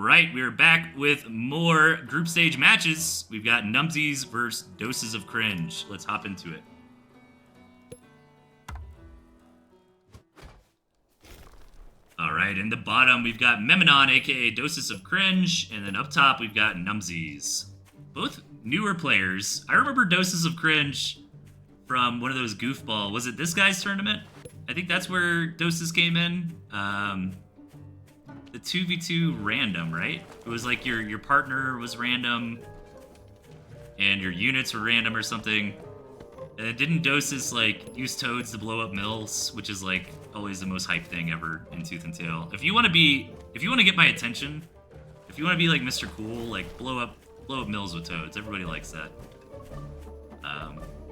right, we're back with more group stage matches. We've got Numsies versus Doses of Cringe. Let's hop into it. All right, in the bottom, we've got Memenon, aka Doses of Cringe, and then up top, we've got Numsies. Both newer players. I remember Doses of Cringe from one of those goofball. Was it this guy's tournament? I think that's where Doses came in. The 2v2 random, right? It was like your partner was random, and your units were random or something. And didn't Doses like use toads to blow up mills, which is like always the most hype thing ever in Tooth and Tail. If you want to get my attention, if you want to be like Mr. Cool, like blow up mills with toads. Everybody likes that.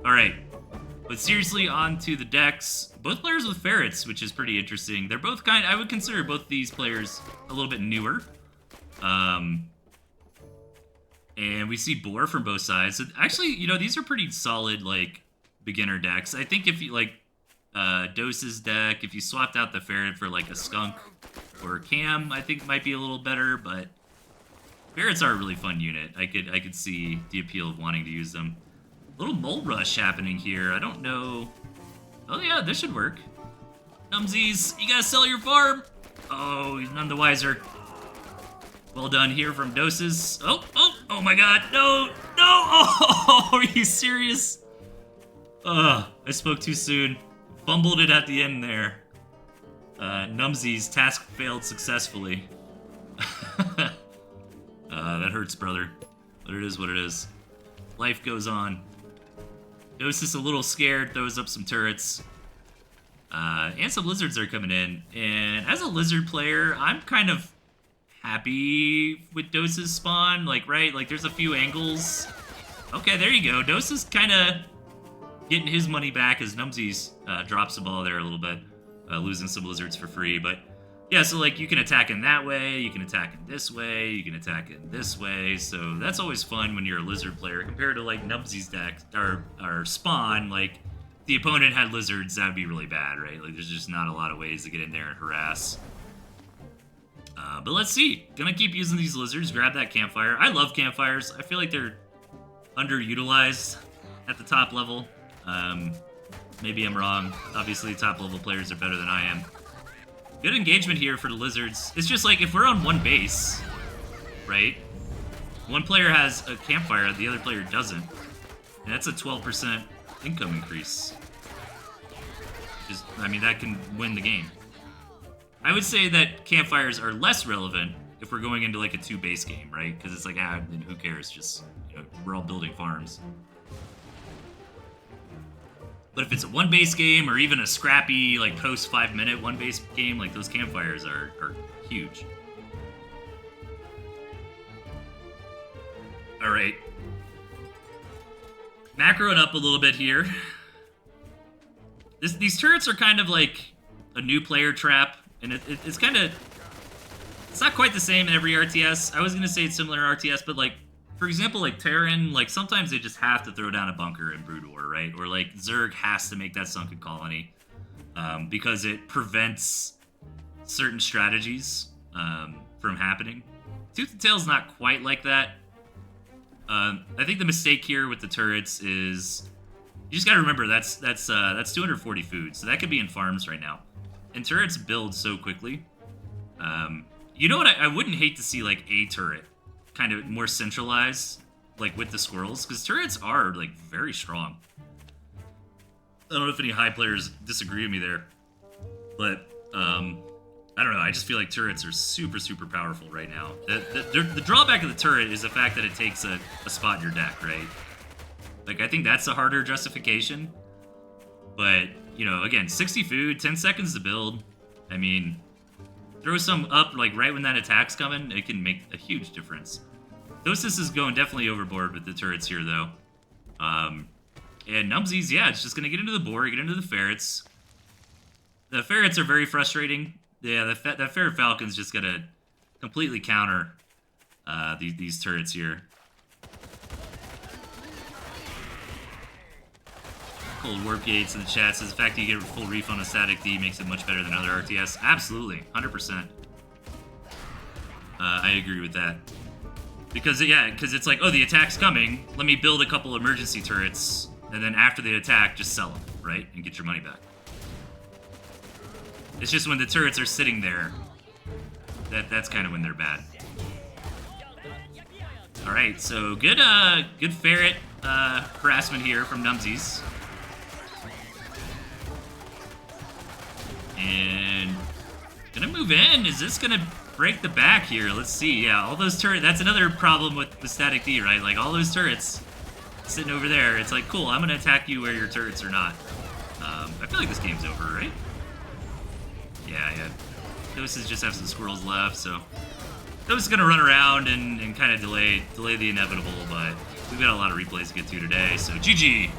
All right, but seriously, on to the decks. Both players with ferrets, which is pretty interesting. They're both I would consider both these players a little bit newer. And we see boar from both sides. So actually, you know, these are pretty solid like beginner decks. I think if you like Dose's deck, if you swapped out the ferret for like a skunk or a cam, I think might be a little better, but ferrets are a really fun unit. I could see the appeal of wanting to use them. A little mole rush happening here. I don't know. Oh yeah, this should work. Numsies, you gotta sell your farm. Oh, he's none the wiser. Well done here from Doses. Oh my god, no. Oh, are you serious? I spoke too soon. Bumbled it at the end there. Numsies, task failed successfully. That hurts, brother. But it is what it is. Life goes on. Doses a little scared, throws up some turrets. And some lizards are coming in. And as a lizard player, I'm kind of happy with Doses spawn. Like, right? Like, there's a few angles. Okay, there you go. Doses kind of getting his money back as Numsies drops the ball there a little bit. Losing some lizards for free. But, yeah, so, like, you can attack in that way. You can attack in this way. You can attack in this way. So that's always fun when you're a lizard player. Compared to, like, Numsies deck, or spawn, like, the opponent had lizards, that would be really bad, right? Like, there's just not a lot of ways to get in there and harass. But let's see. Gonna keep using these lizards. Grab that campfire. I love campfires. I feel like they're underutilized at the top level. Maybe I'm wrong. Obviously, top level players are better than I am. Good engagement here for the lizards. It's just like if we're on one base, right? One player has a campfire, the other player doesn't. And that's a 12% income increase. I mean, that can win the game. I would say that campfires are less relevant if we're going into like a 2-base game, right? Because it's like, then who cares? Just, you know, we're all building farms. But if it's a 1-base game or even a scrappy, like post 5-minute 1-base game, like those campfires are huge. All right. Macroing up a little bit here. These turrets are kind of like a new player trap, and it's kind of... It's not quite the same in every RTS. I was going to say it's similar to RTS, but like, for example, like Terran, like sometimes they just have to throw down a bunker in Brood War, right? Or like Zerg has to make that sunken colony because it prevents certain strategies from happening. Tooth and Tail's not quite like that. I think the mistake here with the turrets is you just got to remember that's 240 food, so that could be in farms right now. And turrets build so quickly. You know what? I wouldn't hate to see like a turret kind of more centralized, like with the squirrels, because turrets are like very strong. I don't know if any high players disagree with me there, but I don't know. I just feel like turrets are super, super powerful right now. The drawback of the turret is the fact that it takes a spot in your deck, right? Like, I think that's a harder justification. But, you know, again, 60 food, 10 seconds to build. I mean, throw some up, like, right when that attack's coming, it can make a huge difference. Dosis is going definitely overboard with the turrets here, though. And Numsies, yeah, it's just going to get into the boar, get into the ferrets. The ferrets are very frustrating. Yeah, that ferret falcon's just going to completely counter these turrets here. Cold Warp Gates in the chat says the fact that you get a full refund on static D makes it much better than other RTS. Absolutely, 100%. I agree with that. Because it's like, oh, the attack's coming. Let me build a couple emergency turrets, and then after the attack, just sell them, right, and get your money back. It's just when the turrets are sitting there, that's kind of when they're bad. All right, so good ferret harassment here from Numsies. And gonna move in. Is this gonna break the back here? Let's see. Yeah, all those turrets. That's another problem with the static D, right? Like all those turrets sitting over there. It's like, cool, I'm gonna attack you where your turrets are not. I feel like this game's over, right? Yeah. Doses just have some squirrels left, so Dose is gonna run around and kind of delay the inevitable, but we've got a lot of replays to get to today, so GG.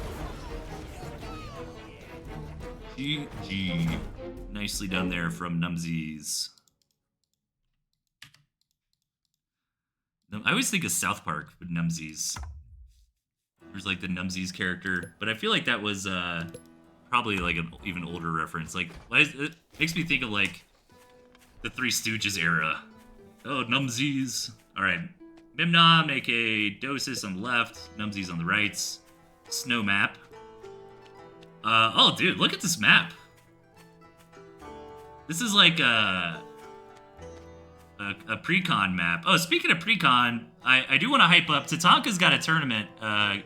GG. Nicely done there from Numsies. I always think of South Park with Numsies. There's like the Numsies character, but I feel like that was probably like an even older reference. Like, it makes me think of like the Three Stooges era. Oh, Numsies. All right, Mimnom, aka Dosis on the left, Numsies on the right. Snow map. Oh, dude, look at this map. This is like a pre-con map. Oh, speaking of pre-con, I do want to hype up. Tatanka's got a tournament. What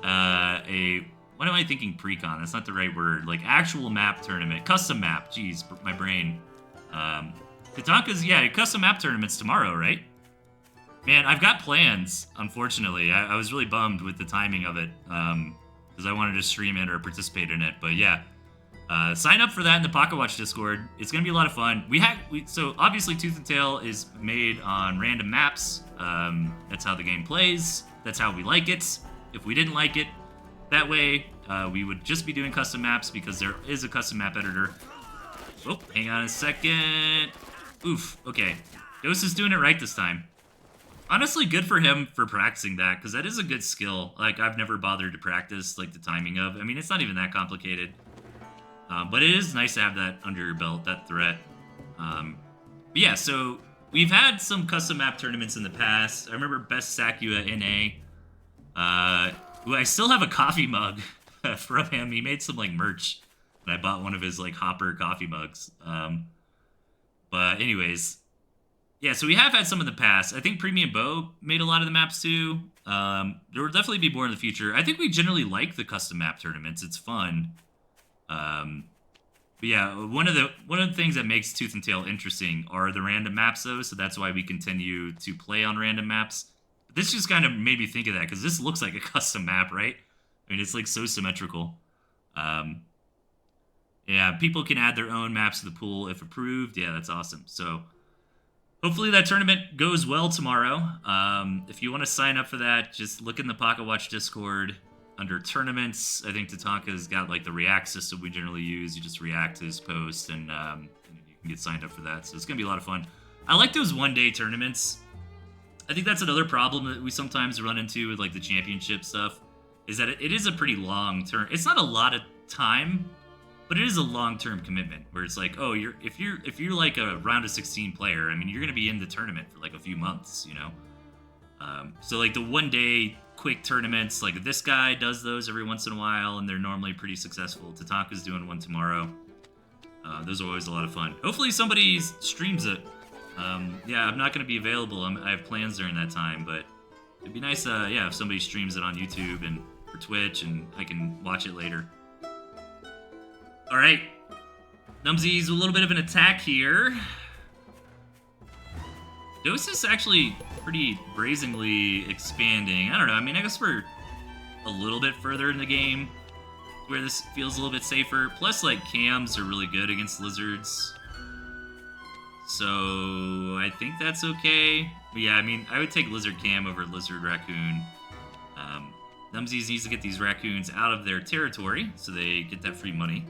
am I thinking pre-con? That's not the right word. Like actual map tournament. Custom map. Jeez, my brain. Tatanka's, custom map tournament's tomorrow, right? Man, I've got plans, unfortunately. I was really bummed with the timing of it. Because I wanted to stream it or participate in it. But yeah. Sign up for that in the Pocketwatch Discord. It's gonna be a lot of fun. So obviously Tooth and Tail is made on random maps. That's how the game plays. That's how we like it. If we didn't like it that way, we would just be doing custom maps because there is a custom map editor. Oh, hang on a second. Oof. Okay, Dose is doing it right this time. Honestly, good for him for practicing that because that is a good skill. Like I've never bothered to practice like the timing of. I mean, it's not even that complicated. But it is nice to have that under your belt, that threat. But yeah, so we've had some custom map tournaments in the past. I remember Best Sakua NA, who I still have a coffee mug from him. He made some like merch, and I bought one of his like Hopper coffee mugs. But anyways, yeah, so we have had some in the past. I think Premium Bow made a lot of the maps too. There will definitely be more in the future. I think we generally like the custom map tournaments. It's fun. But yeah, one of the things that makes Tooth and Tail interesting are the random maps, though. So that's why we continue to play on random maps. But this just kind of made me think of that because this looks like a custom map, right? I mean, it's like so symmetrical. Yeah, people can add their own maps to the pool if approved. Yeah, that's awesome. So hopefully that tournament goes well tomorrow. If you want to sign up for that, just look in the Pocketwatch Discord. Under tournaments, I think Tatanka's got like the react system we generally use. You just react to his post and you can get signed up for that. So it's going to be a lot of fun. I like those one-day tournaments. I think that's another problem that we sometimes run into with like the championship stuff is that it is a pretty long term. It's not a lot of time, but it is a long-term commitment where it's like, oh, if you're like a round of 16 player, I mean, you're going to be in the tournament for like a few months, you know? So like the one-day quick tournaments, like this guy does those every once in a while, and they're normally pretty successful. Tatanka's doing one tomorrow. Those are always a lot of fun. Hopefully somebody streams it. Yeah, I'm not going to be available. I have plans during that time, but it'd be nice, yeah, if somebody streams it on YouTube and or Twitch, and I can watch it later. All right, Numsies, a little bit of an attack here. Dose is actually pretty brazenly expanding. I don't know. I mean, I guess we're a little bit further in the game where this feels a little bit safer. Plus, like, cams are really good against lizards. So, I think that's okay. But yeah, I mean, I would take lizard cam over lizard raccoon. Numsies needs to get these raccoons out of their territory so they get that free money.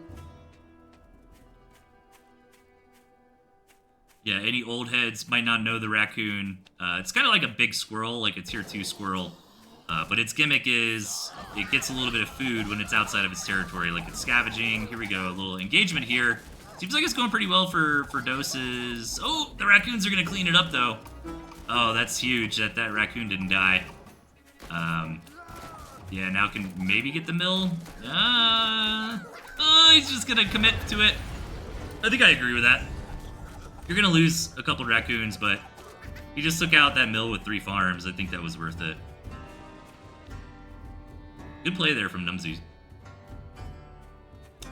Yeah, any old heads might not know the raccoon. It's kind of like a big squirrel, like a tier 2 squirrel. But its gimmick is it gets a little bit of food when it's outside of its territory, like it's scavenging. Here we go, a little engagement here. Seems like it's going pretty well for Doses. Oh, the raccoons are going to clean it up, though. Oh, that's huge that that raccoon didn't die. Yeah, now can maybe get the mill. Oh, he's just gonna commit to it. I think I agree with that. You're gonna lose a couple raccoons, but he just took out that mill with 3 farms. I think that was worth it. Good play there from Numsies.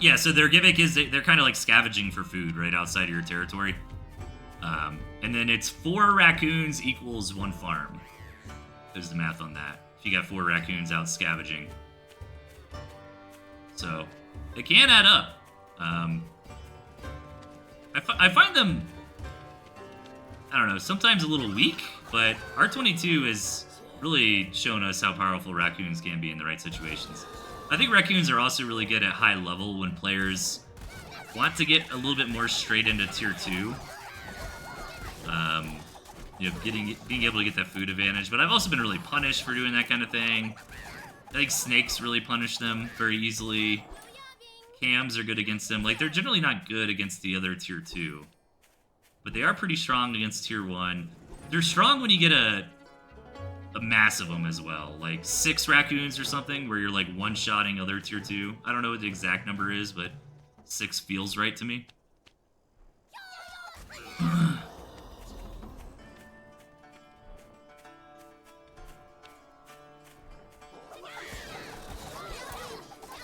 Yeah, so their gimmick is they're kind of like scavenging for food right outside of your territory. And then it's 4 raccoons equals 1 farm. There's the math on that. If you got 4 raccoons out scavenging. So, it can add up. I find them, I don't know, sometimes a little weak, but R22 has really shown us how powerful raccoons can be in the right situations. I think raccoons are also really good at high level when players want to get a little bit more straight into tier 2. You know, being able to get that food advantage, but I've also been really punished for doing that kind of thing. I think snakes really punish them very easily. Cams are good against them. Like, they're generally not good against the other tier 2. But they are pretty strong against tier 1. They're strong when you get a mass of them as well. Like 6 raccoons or something, where you're like one-shotting other tier 2. I don't know what the exact number is, but 6 feels right to me.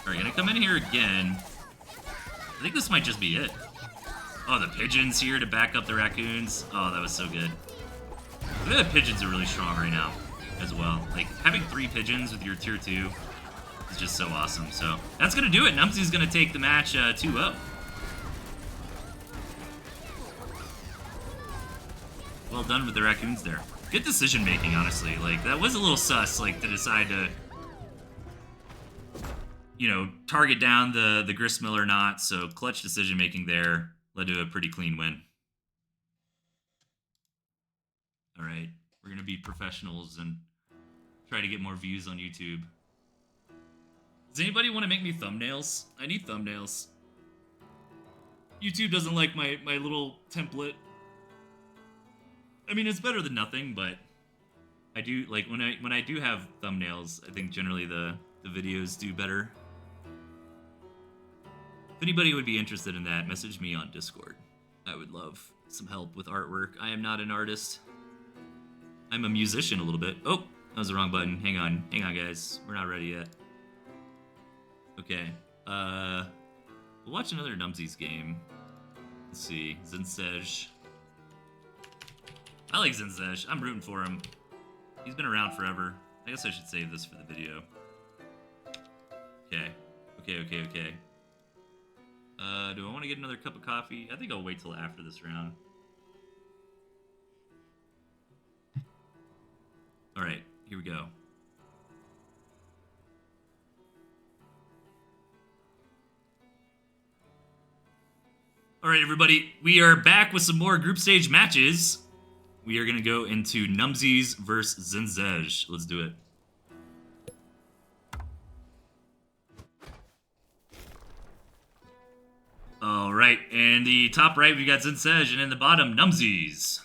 Alright, gonna come in here again. I think this might just be it. Oh, the pigeons here to back up the raccoons. Oh, that was so good. Look at the pigeons are really strong right now as well. Like, having 3 pigeons with your tier 2 is just so awesome. So, that's gonna do it. Numsies gonna take the match 2-0. Well done with the raccoons there. Good decision making, honestly. Like, that was a little sus, like, to decide to, you know, target down the gristmill or not. So clutch decision making there led to a pretty clean win. All right, we're gonna be professionals and try to get more views on YouTube. Does anybody want to make me thumbnails? I need thumbnails. YouTube doesn't like my little template. I mean, it's better than nothing, but I do like when I do have thumbnails. I think generally the videos do better. If anybody would be interested in that, message me on Discord. I would love some help with artwork. I am not an artist. I'm a musician a little bit. Oh, that was the wrong button. Hang on, guys. We're not ready yet. Okay. We'll watch another Numsies game. Let's see. Zinsej. I like Zinsej. I'm rooting for him. He's been around forever. I guess I should save this for the video. Okay. Okay. Do I want to get another cup of coffee? I think I'll wait till after this round. Alright, here we go. Alright, everybody, we are back with some more group stage matches. We are going to go into Numsies versus Zinsej. Let's do it. Alright, in the top right, we got Zinsej, and in the bottom, Numsies.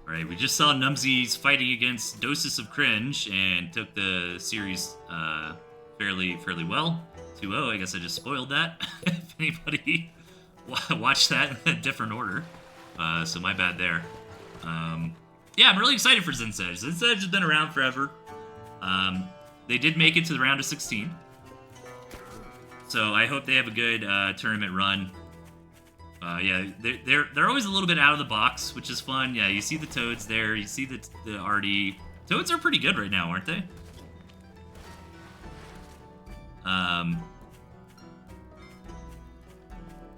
Alright, we just saw Numsies fighting against Doses of Cringe, and took the series fairly well. 2-0, I guess I just spoiled that. If anybody watched that in a different order. So my bad there. Yeah, I'm really excited for Zinsej. Zinsej has been around forever. They did make it to the round of 16. So I hope they have a good tournament run. Yeah, they're always a little bit out of the box, which is fun. Yeah, you see the Toads there. You see the RD. Toads are pretty good right now, aren't they?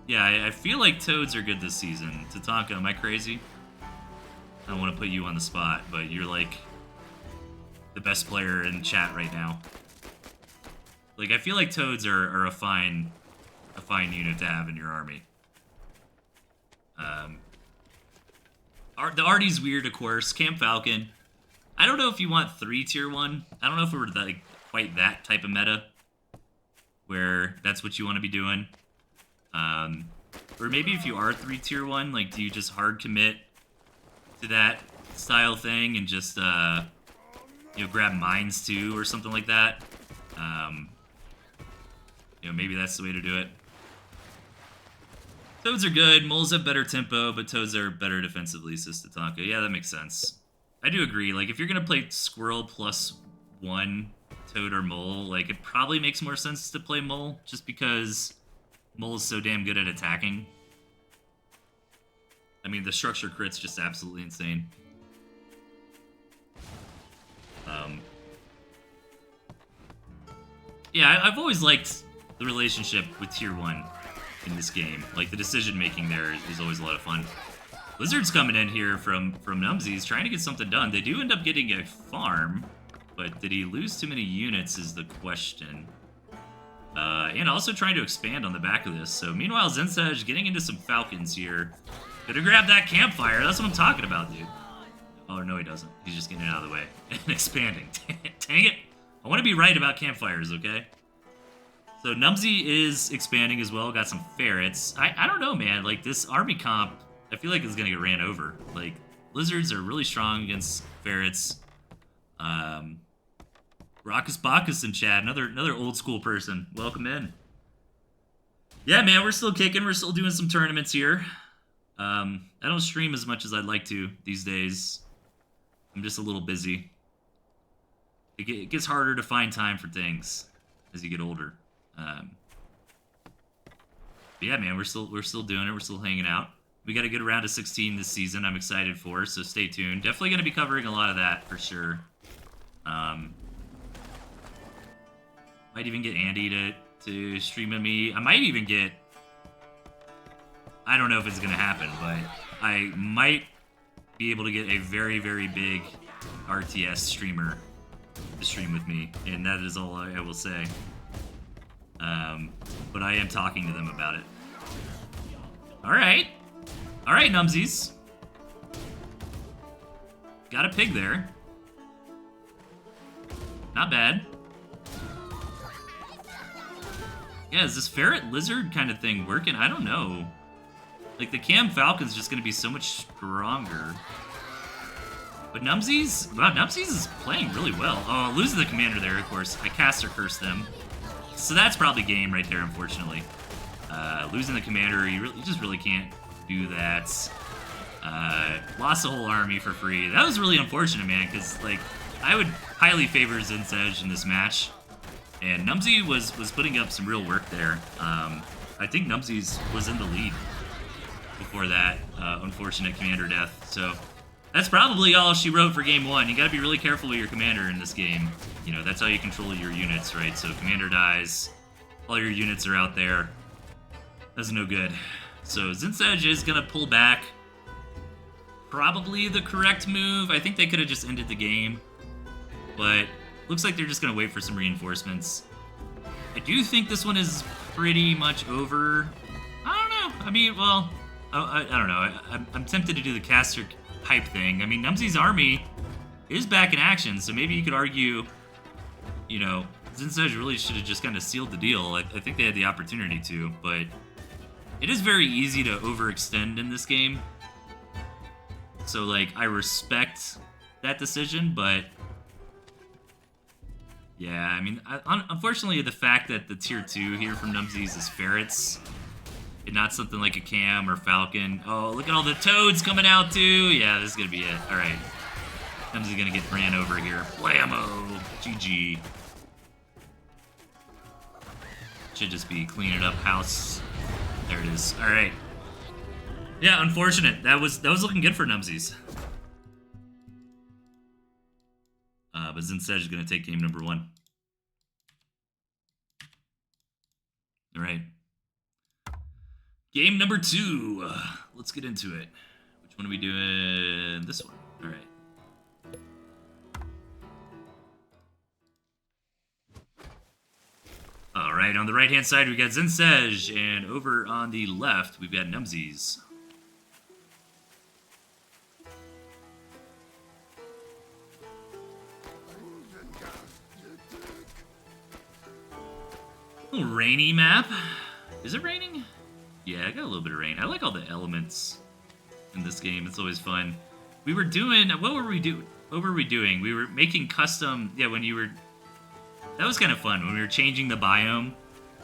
Yeah, I feel like Toads are good this season. Tatanka, am I crazy? I don't want to put you on the spot, but you're like the best player in chat right now. Like, I feel like Toads are a fine unit to have in your army. The RD's weird, of course. Camp Falcon. I don't know if you want 3 tier 1. I don't know if we're like quite that type of meta where that's what you want to be doing. Or maybe if you are 3 tier 1, like, do you just hard commit to that style thing and just, you know, grab mines too or something like that? You know, maybe that's the way to do it. Toads are good. Moles have better tempo, but toads are better defensively, says Tatanka. Yeah, that makes sense. I do agree. Like, if you're going to play Squirrel plus 1 Toad or Mole, like, it probably makes more sense to play Mole, just because Mole is so damn good at attacking. I mean, the structure crit's just absolutely insane. Yeah, I've always liked the relationship with Tier 1 in this game. Like, the decision-making there is always a lot of fun. Lizard's coming in here from Numsies, trying to get something done. They do end up getting a farm, but did he lose too many units is the question. And also trying to expand on the back of this. So, meanwhile, Zensage getting into some Falcons here. Gonna grab that campfire. That's what I'm talking about, dude. Oh, no, he doesn't. He's just getting it out of the way. And expanding. Dang it. I want to be right about campfires, okay? So Numsy is expanding as well. Got some ferrets. I don't know, man. Like, this army comp, I feel like it's going to get ran over. Like, lizards are really strong against ferrets. Raucous Bacchus in chat. Another old school person. Welcome in. Yeah, man, we're still kicking. We're still doing some tournaments here. I don't stream as much as I'd like to these days. I'm just a little busy. It gets harder to find time for things as you get older. But yeah, man, we're still doing it. We're still hanging out. We got a good round of 16 this season. I'm excited for, so stay tuned. Definitely going to be covering a lot of that for sure. Might even get Andy to stream with me. I might even get... I don't know if it's going to happen, but I might be able to get a very, very big RTS streamer to stream with me, and that is all I will say. But I am talking to them about it. Alright, Numsies. Got a pig there. Not bad. Yeah, is this ferret lizard kind of thing working? I don't know. Like, the Cam Falcon's just going to be so much stronger. But Numsies? Wow, Numsies is playing really well. Oh, losing the commander there, of course. I caster cursed them. So that's probably game right there, unfortunately. Losing the commander, you just really can't do that. Lost the whole army for free. That was really unfortunate, man, because, like, I would highly favor Zensage in this match. And Numsy was putting up some real work there. I think Numsies was in the lead before that unfortunate commander death. So that's probably all she wrote for game one. You gotta be really careful with your commander in this game. You know, that's how you control your units, right? So commander dies, all your units are out there. That's no good. So Zensage is gonna pull back. Probably the correct move. I think they could have just ended the game. But looks like they're just gonna wait for some reinforcements. I do think this one is pretty much over. I don't know. I mean, well, I don't know. I'm tempted to do the caster hype thing. I mean, Numsy's army is back in action, so maybe you could argue, you know, Zensage really should have just kind of sealed the deal. I think they had the opportunity to, but it is very easy to overextend in this game. So, like, I respect that decision, but yeah, I mean, unfortunately, the fact that the tier 2 here from Numsies is ferrets, and not something like a Cam or Falcon. Oh, look at all the toads coming out, too. Yeah, this is going to be it. All right. Numsy's going to get ran over here. Blammo. GG. Should just be cleaning up house. There it is. All right. Yeah, unfortunate. That was looking good for Numsies. But Zensage is going to take game number 1. All right. Game number 2. Let's get into it. Which one are we doing? This one. All right. All right, on the right-hand side, we got Zensage, and over on the left, we've got Numsies. Little rainy map. Is it raining? Yeah, I got a little bit of rain. I like all the elements in this game. It's always fun. We were doing... What were we doing? What were we doing? We were making custom... Yeah, when you were... That was kind of fun, when we were changing the biome.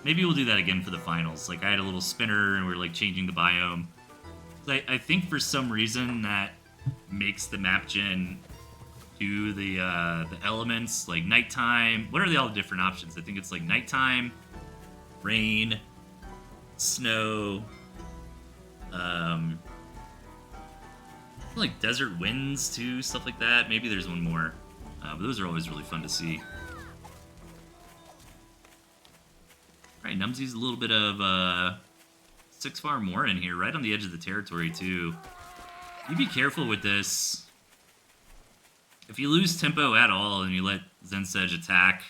Maybe we'll do that again for the finals. Like, I had a little spinner, and we were, like, changing the biome. I think for some reason that makes the map gen do the elements, like nighttime. What are all the different options? I think it's, like, nighttime, rain, snow, like desert winds too, stuff like that. Maybe there's one more, but those are always really fun to see. All right, Numsies, a little bit of 6 farm more in here, right on the edge of the territory too. You be careful with this. If you lose tempo at all and you let Zensej attack,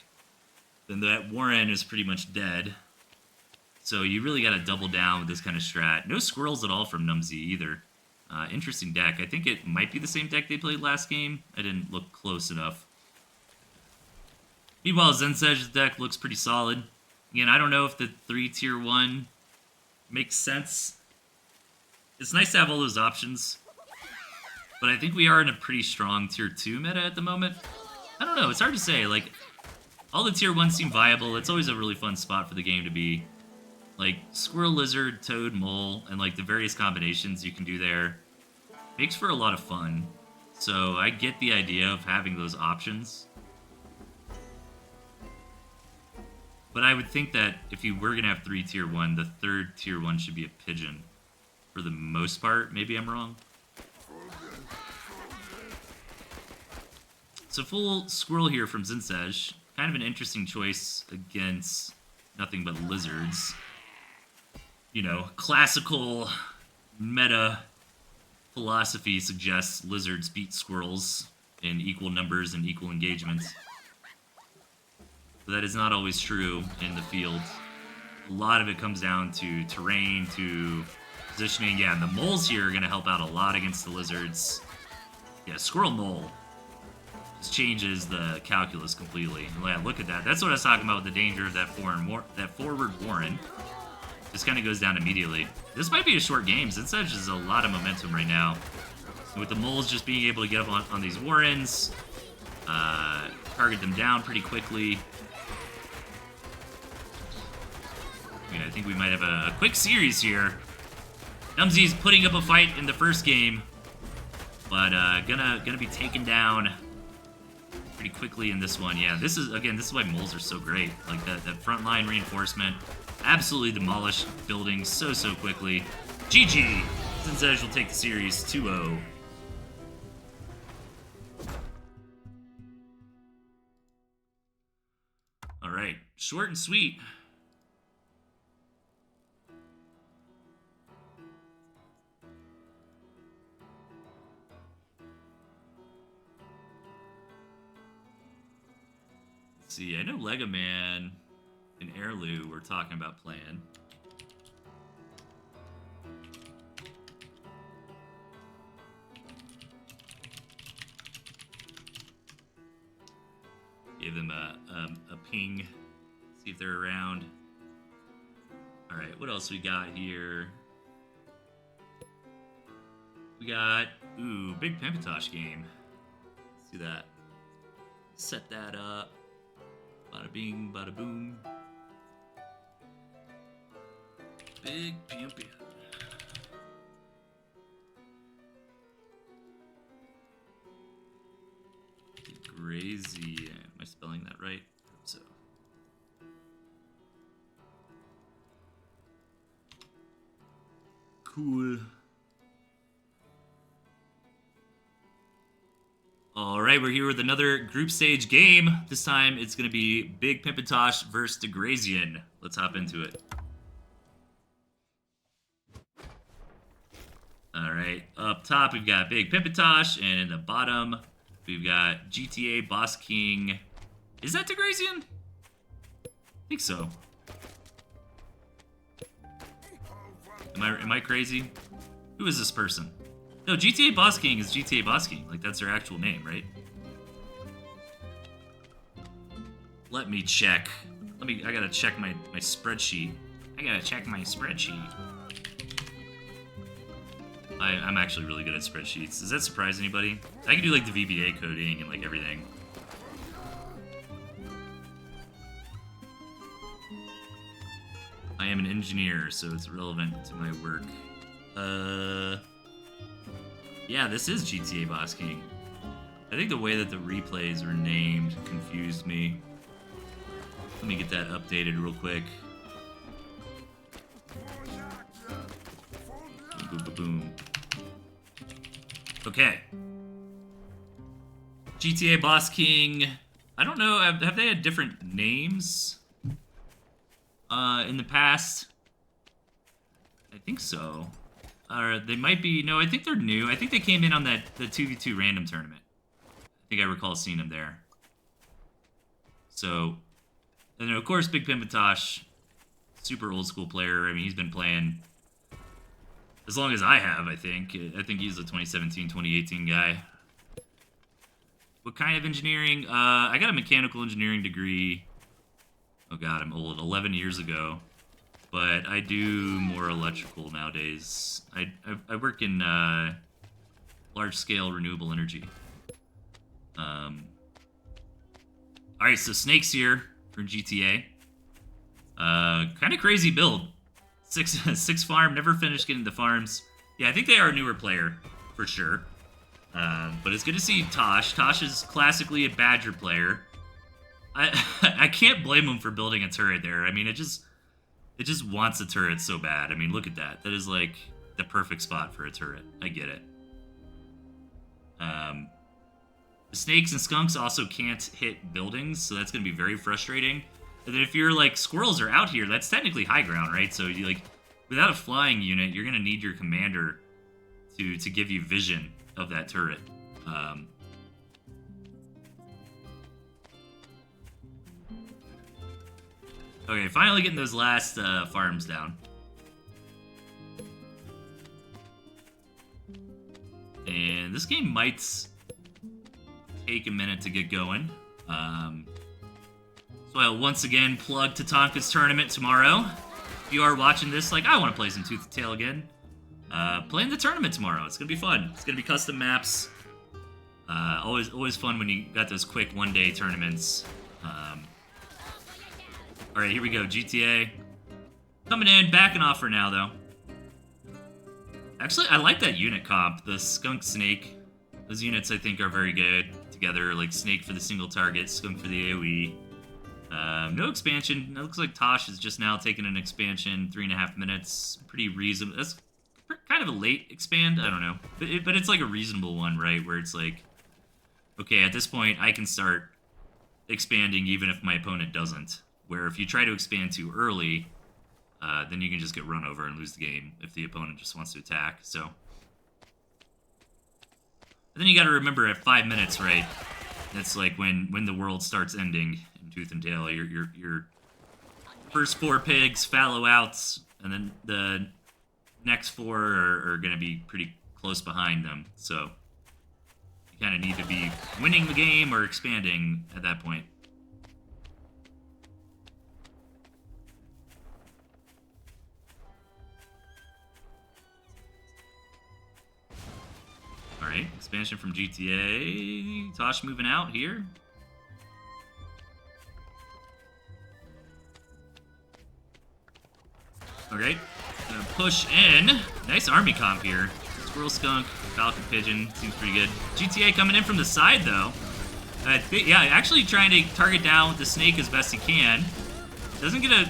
then that Warren is pretty much dead. So you really got to double down with this kind of strat. No squirrels at all from Numsy either. Interesting deck. I think it might be the same deck they played last game. I didn't look close enough. Meanwhile, Zensej's deck looks pretty solid. Again, I don't know if the 3 tier 1 makes sense. It's nice to have all those options. But I think we are in a pretty strong tier 2 meta at the moment. I don't know. It's hard to say. Like, all the tier 1s seem viable. It's always a really fun spot for the game to be. Like, squirrel, lizard, toad, mole, and like the various combinations you can do there makes for a lot of fun. So I get the idea of having those options. But I would think that if you were going to have 3 tier 1, the 3rd tier 1 should be a pigeon. For the most part. Maybe I'm wrong. So full squirrel here from Zensej. Kind of an interesting choice against nothing but lizards. You know, classical meta philosophy suggests lizards beat squirrels in equal numbers and equal engagements. But that is not always true in the field. A lot of it comes down to terrain, to positioning. Yeah, and the moles here are going to help out a lot against the lizards. Yeah, squirrel mole just changes the calculus completely. Yeah, look at that. That's what I was talking about with the danger of that forward Warren. Just kind of goes down immediately. This might be a short game. Zensej has a lot of momentum right now. And with the moles just being able to get up on these Warrens, target them down pretty quickly. I think we might have a quick series here. Numsy's putting up a fight in the first game, but gonna be taken down pretty quickly in this one. Yeah, this is why moles are so great. Like that frontline reinforcement, absolutely demolished buildings so quickly. GG. Zensej will take the series 2-0. All right, short and sweet. See, I know Lego Man and Airlu were talking about playing. Give them a ping, see if they're around. All right, what else we got here? We got, big Pocketwatch game. Let's do that. Set that up. Bada bing, bada boom. Big Pimpin. Crazy. Am I spelling that right? I hope so. Cool. All right, we're here with another group stage game. This time it's going to be Big Pocketwatch versus Degrazian. Let's hop into it. All right, up top we've got Big Pocketwatch, and in the bottom we've got GTA Boss King. Is that Degrazian? I think so. Am I crazy? Who is this person? No, GTA Boss King is GTA Boss King. Like, that's their actual name, right? Let me check. I gotta check my spreadsheet. I gotta check my spreadsheet. I'm actually really good at spreadsheets. Does that surprise anybody? I can do like the VBA coding and like everything. I am an engineer, so it's relevant to my work. Yeah, this is GTA Boss King. I think the way that the replays were named confused me. Let me get that updated real quick. Boom, boom, boom, boom. Okay. GTA Boss King. I don't know, have they had different names in the past? I think so. Or they might be, no, I think they're new. I think they came in on the 2v2 random tournament. I think I recall seeing them there. So, and then of course, Big Pimpatosh, super old school player. I mean, he's been playing as long as I have, I think. I think he's a 2017, 2018 guy. What kind of engineering? I got a mechanical engineering degree. Oh god, I'm old. 11 years ago. But I do more electrical nowadays. I work in large-scale renewable energy. Alright, so Snake's here for GTA. Kind of crazy build. Six farm, never finished getting the farms. Yeah, I think they are a newer player, for sure. But it's good to see Tosh. Tosh is classically a Badger player. I can't blame him for building a turret there. I mean, it just wants a turret so bad. I mean, look at that. That is like the perfect spot for a turret. I get it. The snakes and skunks also can't hit buildings, so that's going to be very frustrating. And then if you're like, squirrels are out here, that's technically high ground, right? So you like, without a flying unit, you're going to need your commander to give you vision of that turret. Okay, finally getting those last farms down. And this game might take a minute to get going. So I'll once again plug Tatanka's tournament tomorrow. If you are watching this, like, I want to play some Tooth and Tail again. Playing the tournament tomorrow. It's going to be fun. It's going to be custom maps. Always fun when you got those quick one-day tournaments. Alright, here we go. GTA. Coming in, backing off for now, though. Actually, I like that unit comp. The Skunk Snake. Those units, I think, are very good together. Like, Snake for the single target, Skunk for the AoE. No expansion. It looks like Tosh is just now taking an expansion. 3.5 minutes. Pretty reasonable. That's kind of a late expand. I don't know. But it's like a reasonable one, right? Where it's like, okay, at this point, I can start expanding even if my opponent doesn't. Where if you try to expand too early, then you can just get run over and lose the game if the opponent just wants to attack. So, and then you got to remember at 5 minutes, right? That's like when the world starts ending in Tooth and Tail. Your first 4 pigs fallow out, and then the next 4 are going to be pretty close behind them. So you kind of need to be winning the game or expanding at that point. Alright, expansion from GTA. Tosh moving out here. Alright, gonna push in. Nice army comp here. Squirrel Skunk, Falcon Pigeon, seems pretty good. GTA coming in from the side though. Yeah, actually trying to target down with the snake as best he can. Doesn't get a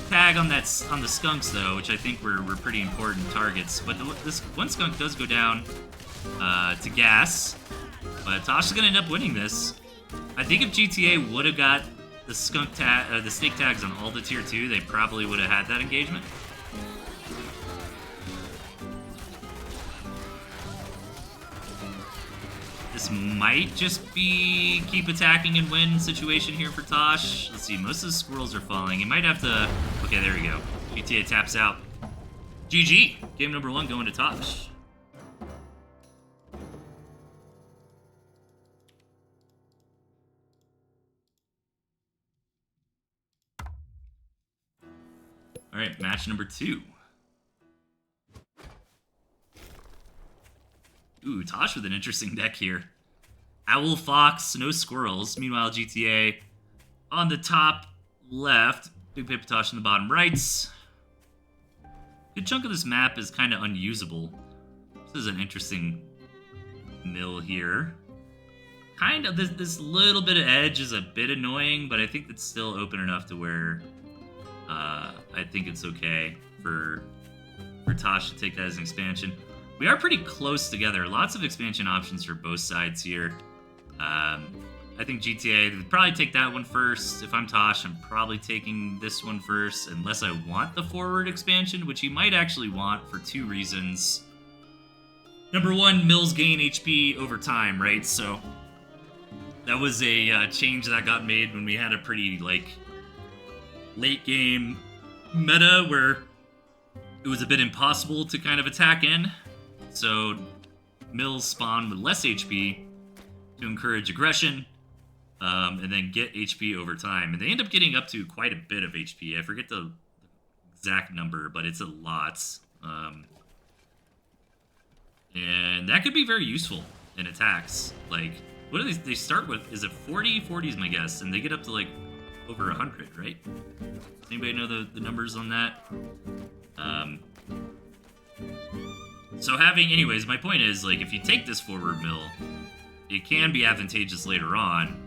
tag on the skunks though, which I think were pretty important targets. But this one skunk does go down to gas. But Tosh is gonna end up winning this. I think if GTA would have got the skunk tag, the snake tags on all the tier 2, they probably would have had that engagement. This might just be keep attacking and win situation here for Tosh. Let's see, most of the squirrels are falling. He might have to... Okay, there we go. GTA taps out. GG! Game number 1 going to Tosh. Alright, match number 2. Ooh, Tosh with an interesting deck here. Owl, Fox, no squirrels. Meanwhile, GTA on the top left. Big Paper Tosh in the bottom right. Good chunk of this map is kind of unusable. This is an interesting mill here. Kind of, this little bit of edge is a bit annoying, but I think it's still open enough to where I think it's okay for Tosh to take that as an expansion. We are pretty close together. Lots of expansion options for both sides here. I think GTA would probably take that one first. If I'm Tosh, I'm probably taking this one first, unless I want the forward expansion, which you might actually want for two reasons. Number one, mills gain HP over time, right? So that was a change that got made when we had a pretty, like, late game meta where it was a bit impossible to kind of attack in. So mills spawn with less HP to encourage aggression, and then get HP over time. And they end up getting up to quite a bit of HP. I forget the exact number, but it's a lot. And that could be very useful in attacks. Like, what do they start with? Is it 40? 40 is my guess, and they get up to, like, over 100, right? Does anybody know the numbers on that? So anyways, my point is, like, if you take this forward mill, it can be advantageous later on,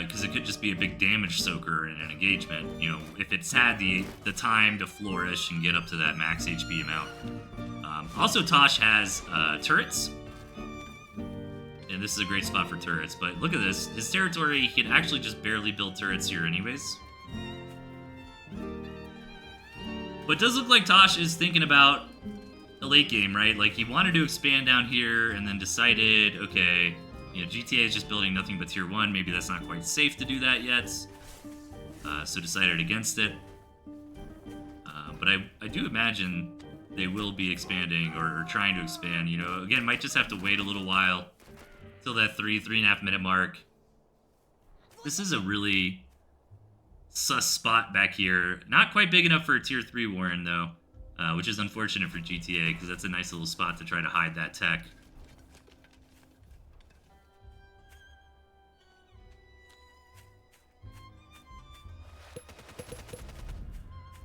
because it could just be a big damage soaker in an engagement, you know, if it's had the time to flourish and get up to that max HP amount. Also, Tosh has turrets, and this is a great spot for turrets, but look at this. His territory, he can actually just barely build turrets here anyways. But it does look like Tosh is thinking about the late game, right? Like, he wanted to expand down here and then decided, okay, you know, GTA is just building nothing but tier 1. Maybe that's not quite safe to do that yet. So decided against it. But I do imagine they will be expanding or trying to expand. You know, again, might just have to wait a little while till that 3.5 minute mark. This is a really sus spot back here. Not quite big enough for a tier 3 Warren, though, which is unfortunate for GTA, because that's a nice little spot to try to hide that tech.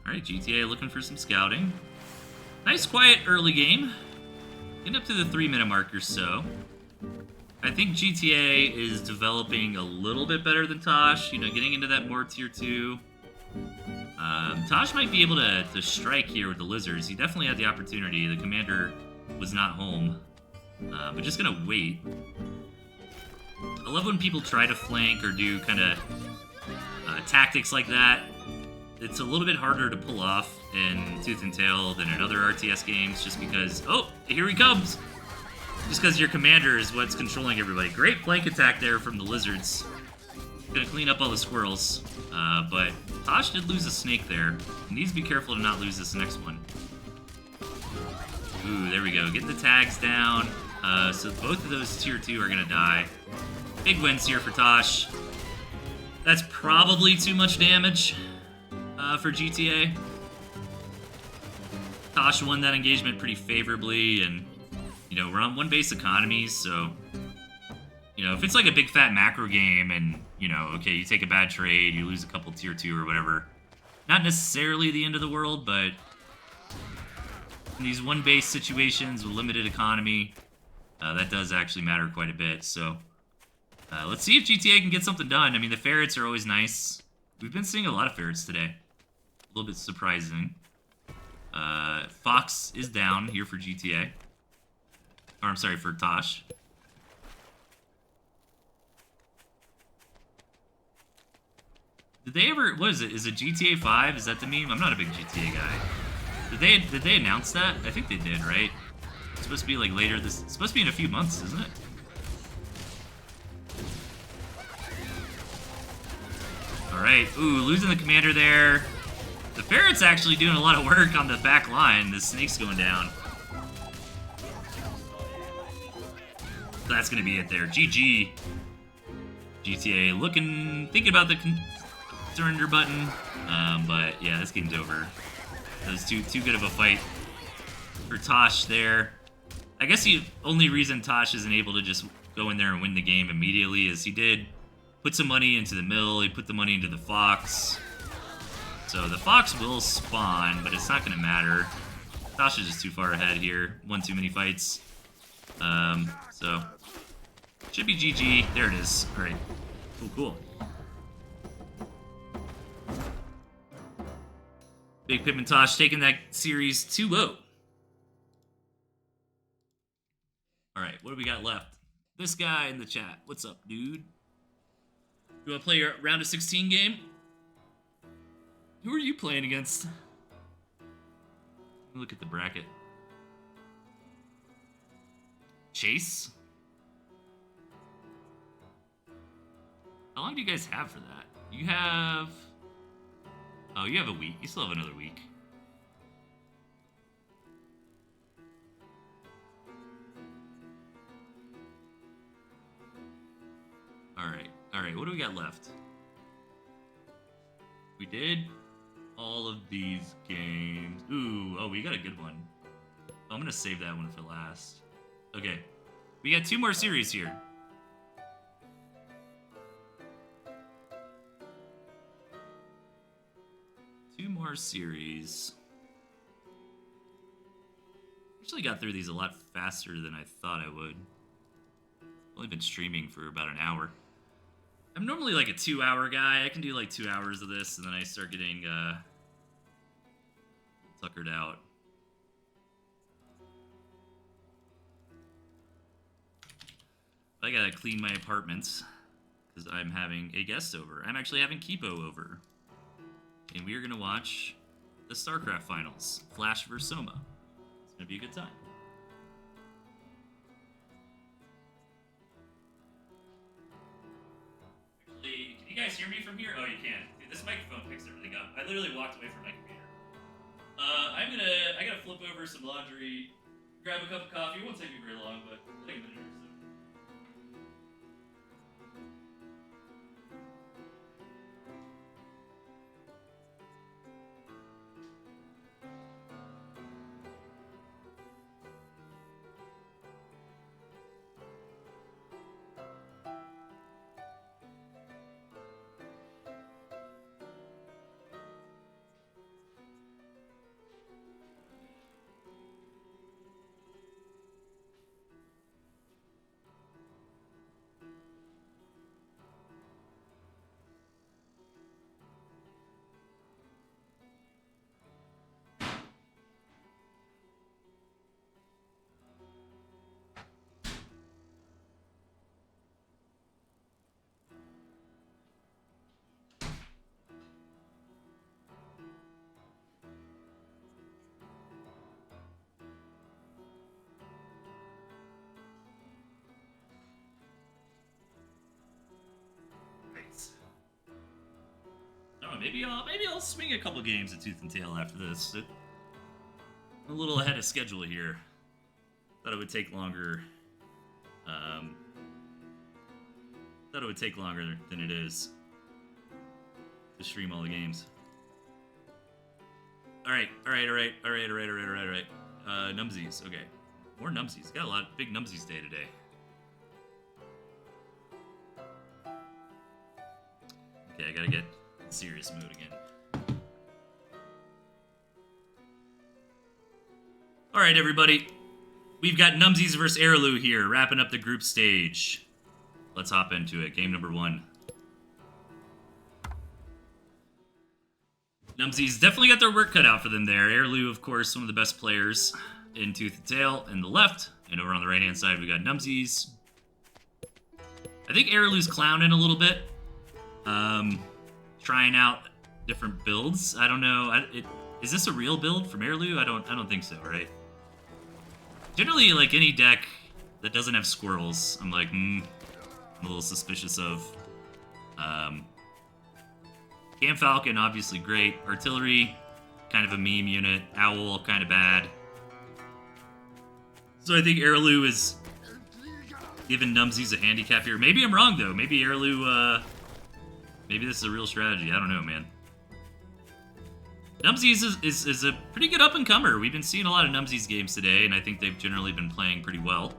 Alright, GTA looking for some scouting. Nice quiet early game. Getting up to the 3 minute mark or so. I think GTA is developing a little bit better than Tosh, you know, getting into that more tier 2. Tosh might be able to strike here with the lizards. He definitely had the opportunity. The commander was not home. But just gonna wait. I love when people try to flank or do kind of tactics like that. It's a little bit harder to pull off in Tooth and Tail than in other RTS games, just because, oh, here he comes! Just because your commander is what's controlling everybody. Great flank attack there from the lizards. Gonna clean up all the squirrels. But Tosh did lose a snake there. He needs to be careful to not lose this next one. Ooh, there we go. Getting the tags down. So both of those tier 2 are gonna die. Big wins here for Tosh. That's probably too much damage for GTA. Tosh won that engagement pretty favorably, and, you know, we're on one base economies, so, you know, if it's like a big fat macro game and, you know, okay, you take a bad trade, you lose a couple tier 2 or whatever, not necessarily the end of the world, but in these one base situations with limited economy, that does actually matter quite a bit. So let's see if GTA can get something done. I mean, the ferrets are always nice. We've been seeing a lot of ferrets today. A little bit surprising. Fox is down here for GTA. Or, I'm sorry, for Tosh. Did they ever, what is it? Is it GTA 5? Is that the meme? I'm not a big GTA guy. Did they announce that? I think they did, right? It's supposed to be like later this, it's supposed to be in a few months, isn't it? Alright, ooh, losing the commander there. The ferret's actually doing a lot of work on the back line. The snake's going down. That's gonna be it there. GG. GTA thinking about the surrender button. But yeah, this game's over. That was too good of a fight for Tosh there. I guess the only reason Tosh isn't able to just go in there and win the game immediately is he did put some money into the mill, he put the money into the fox. So the fox will spawn, but it's not going to matter. Tosh is just too far ahead here. Won too many fights. So should be GG. There it is. All right. Cool, cool. Big Pip and Tosh taking that series 2-0. All right, what do we got left? This guy in the chat. What's up, dude? You want to play your round of 16 game? Who are you playing against? Let me look at the bracket. Chase? How long do you guys have for that? You have... Oh, you have a week. You still have another week. Alright, what do we got left? We did all of these games. Ooh, oh, we got a good one. Oh, I'm gonna save that one for last. Okay, we got 2 more series here. Two more series. Actually got through these a lot faster than I thought I would. Only been streaming for about an hour. I'm normally like a 2-hour guy. I can do like 2 hours of this, and then I start getting tuckered out. I gotta clean my apartments because I'm having a guest over. I'm actually having Kipo over, and we are gonna watch the StarCraft finals, Flash vs Soma. It's gonna be a good time. Actually, can you guys hear me from here? Oh, you can. Dude, this microphone picks everything up. I literally walked away from my computer. I gotta flip over some laundry, grab a cup of coffee. It won't take me very long, but it'll take a minute or so. Maybe I'll swing a couple games of Tooth and Tail after this. I'm a little ahead of schedule here. Thought it would take longer. Thought it would take longer than it is to stream all the games. All right. Numsies. Okay, more Numsies. Got a lot big Numsies day today. Okay, I gotta get in serious mood again. All right, everybody. We've got Numsies versus Airlu here, wrapping up the group stage. Let's hop into it. Game number 1. Numsies definitely got their work cut out for them there. Airlu, of course, one of the best players in Tooth and Tail in the left. And over on the right-hand side, we got Numsies. I think Airlu's clowning a little bit. Trying out different builds. I don't know. Is this a real build from Airlu? I don't think so, right? Generally, like any deck that doesn't have squirrels, I'm like, I'm a little suspicious of. Cam Falcon, obviously great. Artillery, kind of a meme unit. Owl, kind of bad. So I think Airlu is giving Numsies a handicap here. Maybe I'm wrong, though. Maybe Airlu, maybe this is a real strategy. I don't know, man. Numsies is a pretty good up-and-comer. We've been seeing a lot of Numsies games today, and I think they've generally been playing pretty well.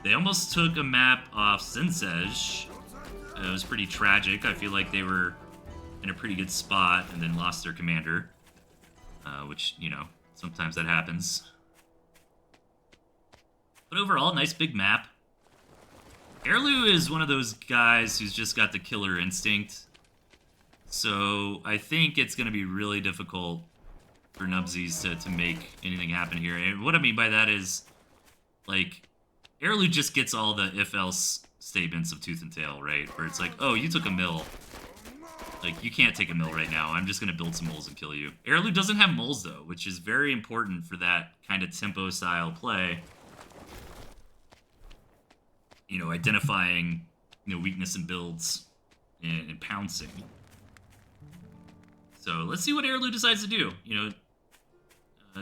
They almost took a map off Zinsej. It was pretty tragic. I feel like they were in a pretty good spot and then lost their commander. Which, you know, sometimes that happens. But overall, nice big map. Erlu is one of those guys who's just got the killer instinct. So I think it's going to be really difficult for Numsies to make anything happen here. And what I mean by that is, like, Erlu just gets all the if-else statements of Tooth and Tail, right? Where it's like, oh, you took a mill. Like, you can't take a mill right now. I'm just going to build some moles and kill you. Erlu doesn't have moles, though, which is very important for that kind of tempo-style play. You know, identifying, you know, weakness in builds and pouncing. So, let's see what Erlu decides to do. You know,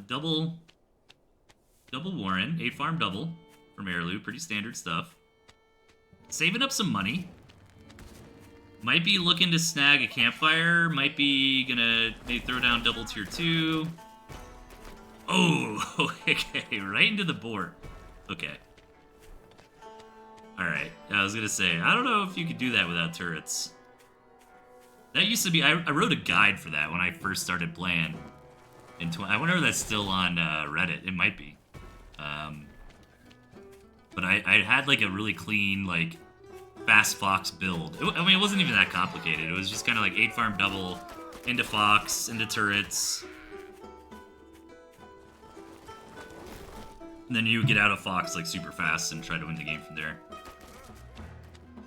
double Warren, 8-farm double from Erlu. Pretty standard stuff. Saving up some money. Might be looking to snag a campfire. Might be gonna maybe throw down double tier 2. Oh, okay, right into the board. Okay. Alright, I was gonna say, I don't know if you could do that without turrets. That used to be, I wrote a guide for that when I first started playing. I wonder if that's still on Reddit. It might be. But I had like a really clean, like, fast Fox build. I mean, it wasn't even that complicated. It was just kind of like 8-farm double, into Fox, into turrets. And then you would get out of Fox like super fast and try to win the game from there.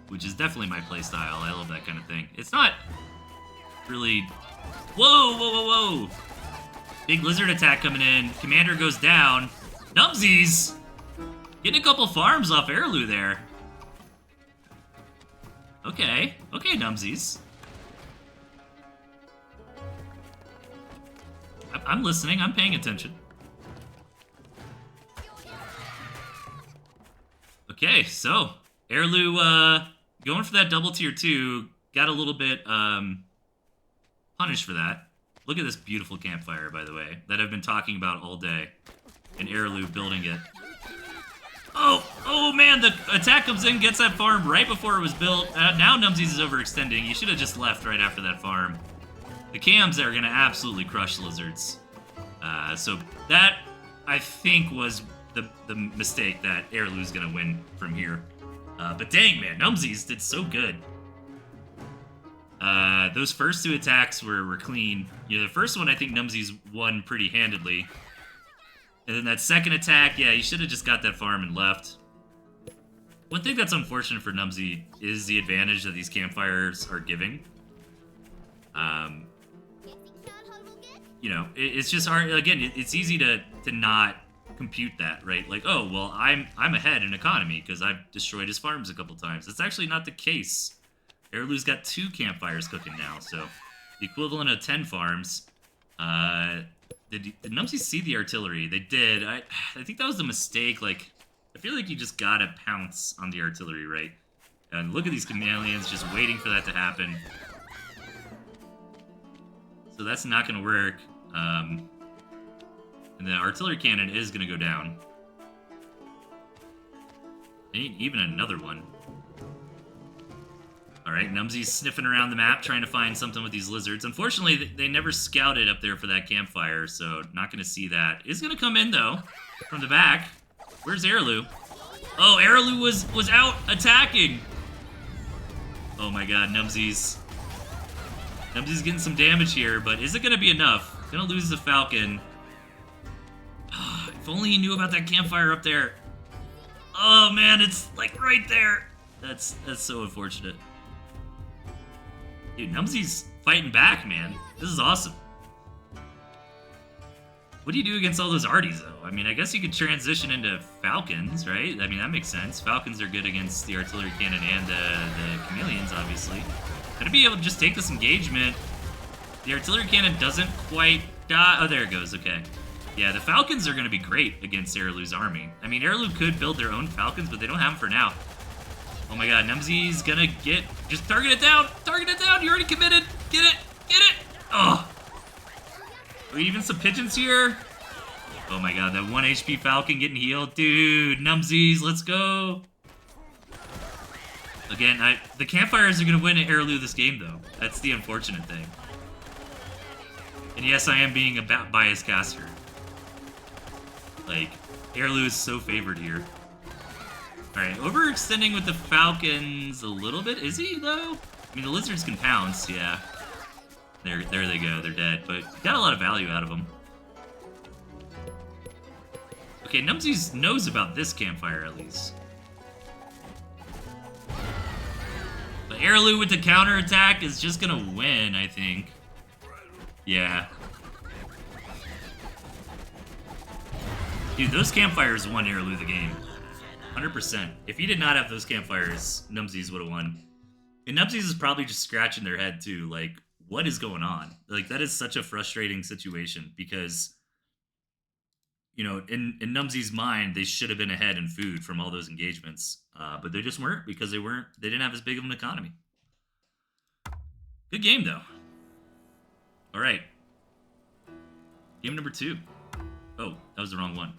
Which is definitely my playstyle. I love that kind of thing. It's not really... Whoa, whoa, whoa, whoa! Big lizard attack coming in. Commander goes down. Numsies! Getting a couple farms off Erlu there. Okay. Okay, Numsies. I'm listening. I'm paying attention. Okay, so Erlu going for that double tier 2. Got a little bit punished for that. Look at this beautiful campfire, by the way, that I've been talking about all day. And Erlu building it. Oh man, the attack comes in, gets that farm right before it was built. Now Numsies is overextending. You should have just left right after that farm. The cams are going to absolutely crush lizards. So that, I think, was the mistake that Erlu's going to win from here. But dang, man, Numsies did so good. Those first 2 attacks were clean. You know, the first one, I think Numsies won pretty handedly. And then that second attack, yeah, you should have just got that farm and left. One thing that's unfortunate for Numsy is the advantage that these campfires are giving. You know, it's just hard. Again, it's easy to not compute that, right? Like, oh, well, I'm ahead in economy because I've destroyed his farms a couple times. That's actually not the case. Erlu's got 2 campfires cooking now, so the equivalent of 10 farms. Did Numsies see the artillery? They did. I think that was the mistake. Like, I feel like you just gotta pounce on the artillery, right? And look at these chameleons just waiting for that to happen. So that's not gonna work. And the artillery cannon is gonna go down. Even another one. Alright, Numsy's sniffing around the map, trying to find something with these lizards. Unfortunately, they never scouted up there for that campfire, so not going to see that. Is going to come in, though, from the back. Where's Erlu? Oh, Erlu was out attacking! Oh my god, Numsy's getting some damage here, but is it going to be enough? Going to lose the Falcon. If only he knew about that campfire up there. Oh man, it's like right there. That's so unfortunate. Dude, Numsy's fighting back, man. This is awesome. What do you do against all those arties, though? I mean, I guess you could transition into Falcons, right? I mean, that makes sense. Falcons are good against the artillery cannon and the chameleons, obviously. Gonna be able to just take this engagement. The artillery cannon doesn't quite die. Oh, there it goes. Okay. Yeah, the Falcons are gonna be great against Erlu's army. I mean, Erlu could build their own Falcons, but they don't have them for now. Oh my god, Numsy's gonna just target it down! Target it down! You already committed! Get it! Get it! Oh! Even some pigeons here. Oh my god, that 1 HP Falcon getting healed. Dude, Numsies, let's go. Again, the campfires are going to win at Heirloom this game, though. That's the unfortunate thing. And yes, I am being a biased caster. Like, Heirloom is so favored here. Alright, overextending with the Falcons a little bit. Is he, though? I mean, the lizards can pounce, yeah. There they go, they're dead. But got a lot of value out of them. Okay, Numsies knows about this campfire, at least. But Heirloom with the counterattack is just gonna win, I think. Yeah. Dude, those campfires won Heirloom the game. 100%. If he did not have those campfires, Numsies would have won. And Numsies is probably just scratching their head, too. Like, what is going on? Like, that is such a frustrating situation because, you know, in Numsies' mind, they should have been ahead in food from all those engagements. But they just weren't because they didn't have as big of an economy. Good game, though. All right. Game number 2. Oh, that was the wrong one.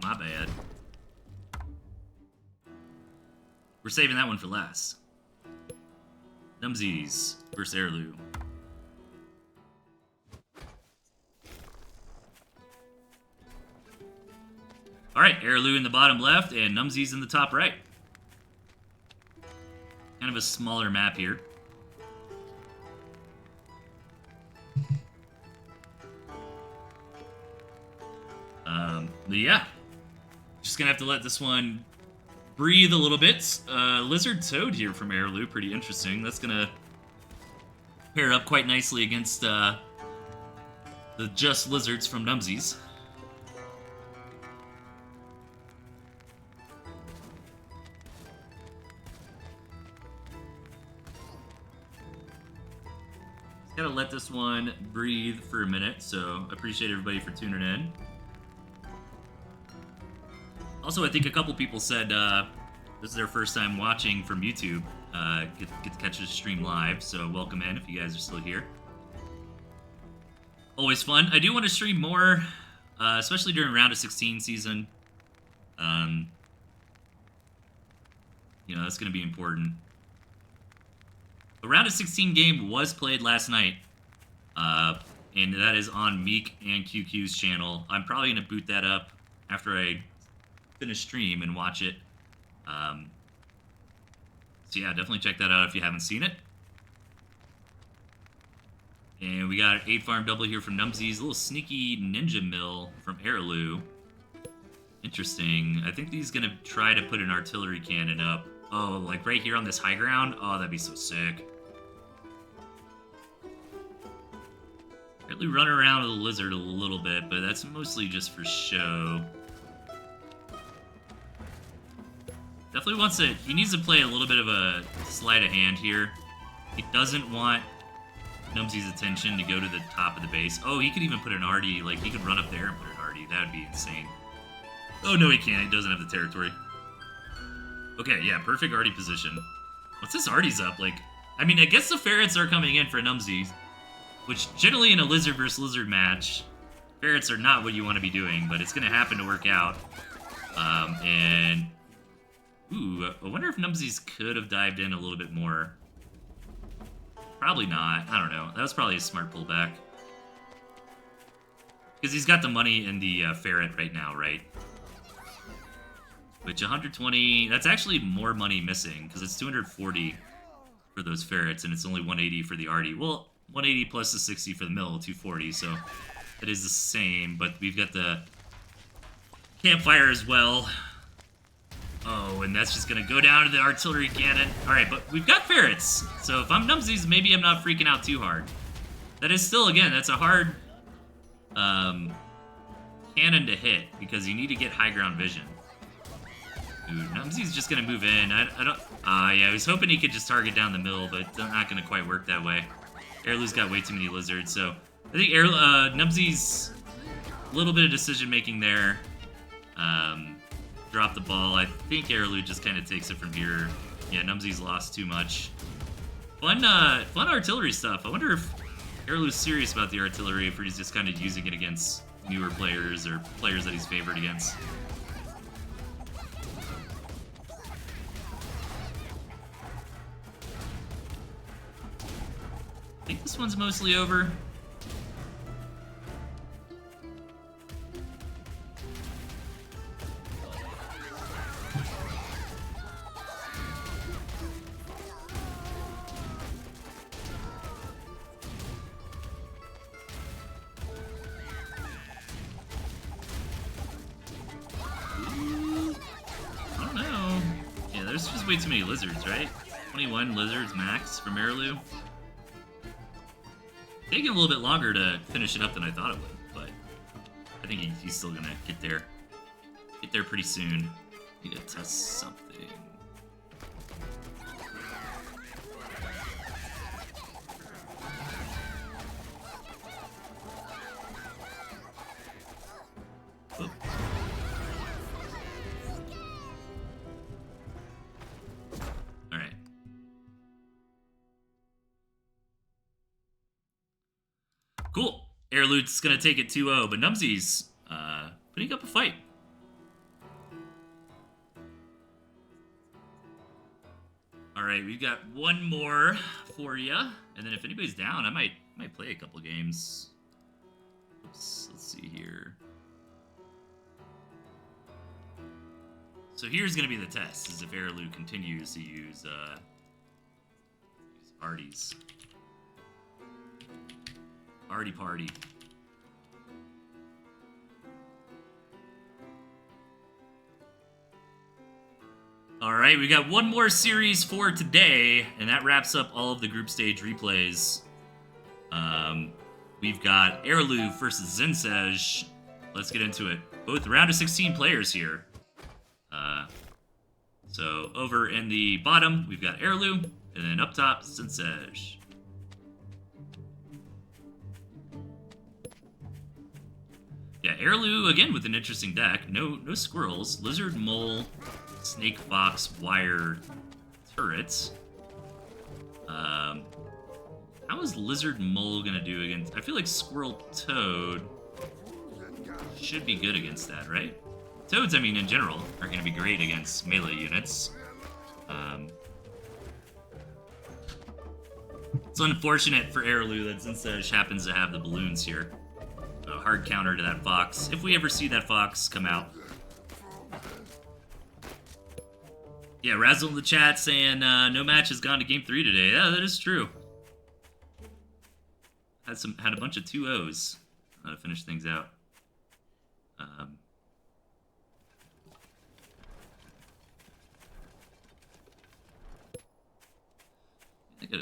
My bad. We're saving that one for last. Numsies versus Heirloom. Alright, Heirloom in the bottom left and Numsies in the top right. Kind of a smaller map here. But yeah. Just gonna have to let this one breathe a little bit. Lizard Toad here from Heirloom, pretty interesting. That's gonna pair up quite nicely against the just lizards from Numsies. Just gotta let this one breathe for a minute, so I appreciate everybody for tuning in. Also, I think a couple people said this is their first time watching from YouTube. Get to catch the stream live, so welcome in if you guys are still here. Always fun. I do want to stream more, especially during round of 16 season. You know, that's going to be important. The round of 16 game was played last night, and that is on Meek and QQ's channel. I'm probably going to boot that up after I finish stream and watch it. So yeah, definitely check that out if you haven't seen it. And we got an 8-farm double here from Numsies. A little sneaky ninja mill from Heirloom. Interesting. I think he's gonna try to put an artillery cannon up. Oh, like right here on this high ground? Oh, that'd be so sick. Heirloom run around with the lizard a little bit, but that's mostly just for show. Definitely wants to, he needs to play a little bit of a sleight of hand here. He doesn't want Numsies' attention to go to the top of the base. Oh, he could even put an arty, like he could run up there and put an arty. That would be insane. Oh, no, he can't. He doesn't have the territory. Okay, yeah, perfect arty position. What's this arty's up? Like, I mean, I guess the ferrets are coming in for Numsies, which generally in a lizard versus lizard match, ferrets are not what you want to be doing, but it's going to happen to work out. And ooh, I wonder if Numsies could have dived in a little bit more. Probably not. I don't know. That was probably a smart pullback. Because he's got the money in the ferret right now, right? Which 120... That's actually more money missing, because it's 240 for those ferrets, and it's only 180 for the arty. Well, 180 plus the 60 for the mill, 240, so it is the same, but we've got the campfire as well. Oh, and that's just going to go down to the artillery cannon. All right, but we've got ferrets. So if I'm Numsies, maybe I'm not freaking out too hard. That is still, again, that's a hard cannon to hit because you need to get high ground vision. Dude, Numsies just going to move in. I don't... yeah, I was hoping he could just target down the middle, but it's not going to quite work that way. Heirloom's got way too many lizards, so I think Numsies, a little bit of decision-making there. Drop the ball. I think Heirloom just kind of takes it from here. Yeah, Numsies lost too much. Fun artillery stuff. I wonder if Airlu's serious about the artillery if he's just kind of using it against newer players or players that he's favored against. I think this one's mostly over. There's just way too many lizards, right? 21 lizards max from Airlu. Taking a little bit longer to finish it up than I thought it would, but I think he's still gonna get there. Get there pretty soon. Need to test something. Oop. Alright. Cool. Airlu's gonna take it 2-0, but Numsies putting up a fight. Alright, we've got one more for you. And then if anybody's down, I might play a couple games. Oops, let's see here. So here's gonna be the test, is if Airlu continues to use Arties. Artie party. Alright, we got one more series for today, and that wraps up all of the group stage replays. We've got Airlu versus Zinsej. Let's get into it. Both round of 16 players here. So over in the bottom, we've got Airlu, and then up top, Zinsej. Yeah, Airlu, again, with an interesting deck. No squirrels. Lizard, mole, snake, fox, wire, turrets. How is lizard, mole gonna do against... I feel like squirrel, toad should be good against that, right? Toads, I mean, in general, are gonna be great against melee units. It's unfortunate for Airlu that Zinsej happens to have the balloons here. A hard counter to that fox, if we ever see that fox come out. Yeah, Razzle in the chat saying no match has gone to game 3 today. Yeah, that is true. Had a bunch of 2-0s to finish things out.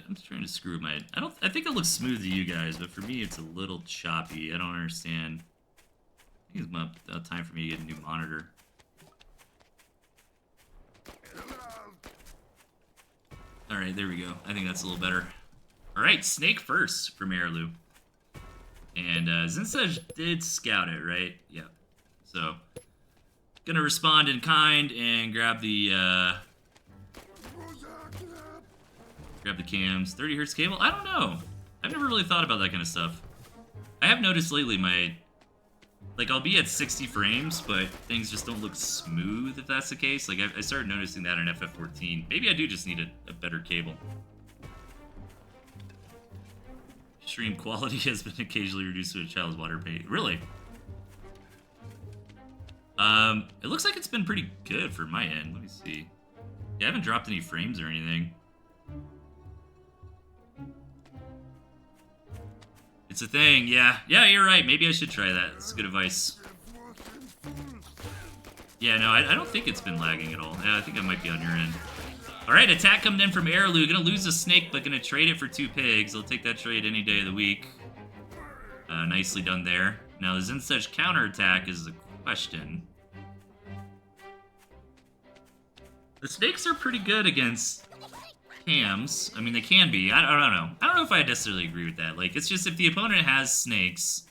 I'm just trying to screw my... I think it looks smooth to you guys, but for me it's a little choppy. I don't understand. I think it's about time for me to get a new monitor. Alright, there we go. I think that's a little better. Alright, Snake first from Airlu. And Zinsej did scout it, right? Yep. So, gonna respond in kind and grab the cams. 30 hertz cable? I don't know. I've never really thought about that kind of stuff. I have noticed lately like, I'll be at 60 frames, but things just don't look smooth if that's the case. Like, I started noticing that in FF14. Maybe I do just need a better cable. Stream quality has been occasionally reduced to a child's water paint. Really? It looks like it's been pretty good for my end. Let me see. Yeah, I haven't dropped any frames or anything. It's a thing, yeah. Yeah, you're right. Maybe I should try that. It's good advice. Yeah, no, I don't think it's been lagging at all. Yeah, I think I might be on your end. Alright, attack coming in from Airlu. Gonna lose a snake, but gonna trade it for 2 pigs. I'll take that trade any day of the week. Nicely done there. Now, the Zinsej counterattack is the question. The snakes are pretty good against cams. I mean, they can be. I don't know. I don't know if I necessarily agree with that. Like, it's just if the opponent has snakes,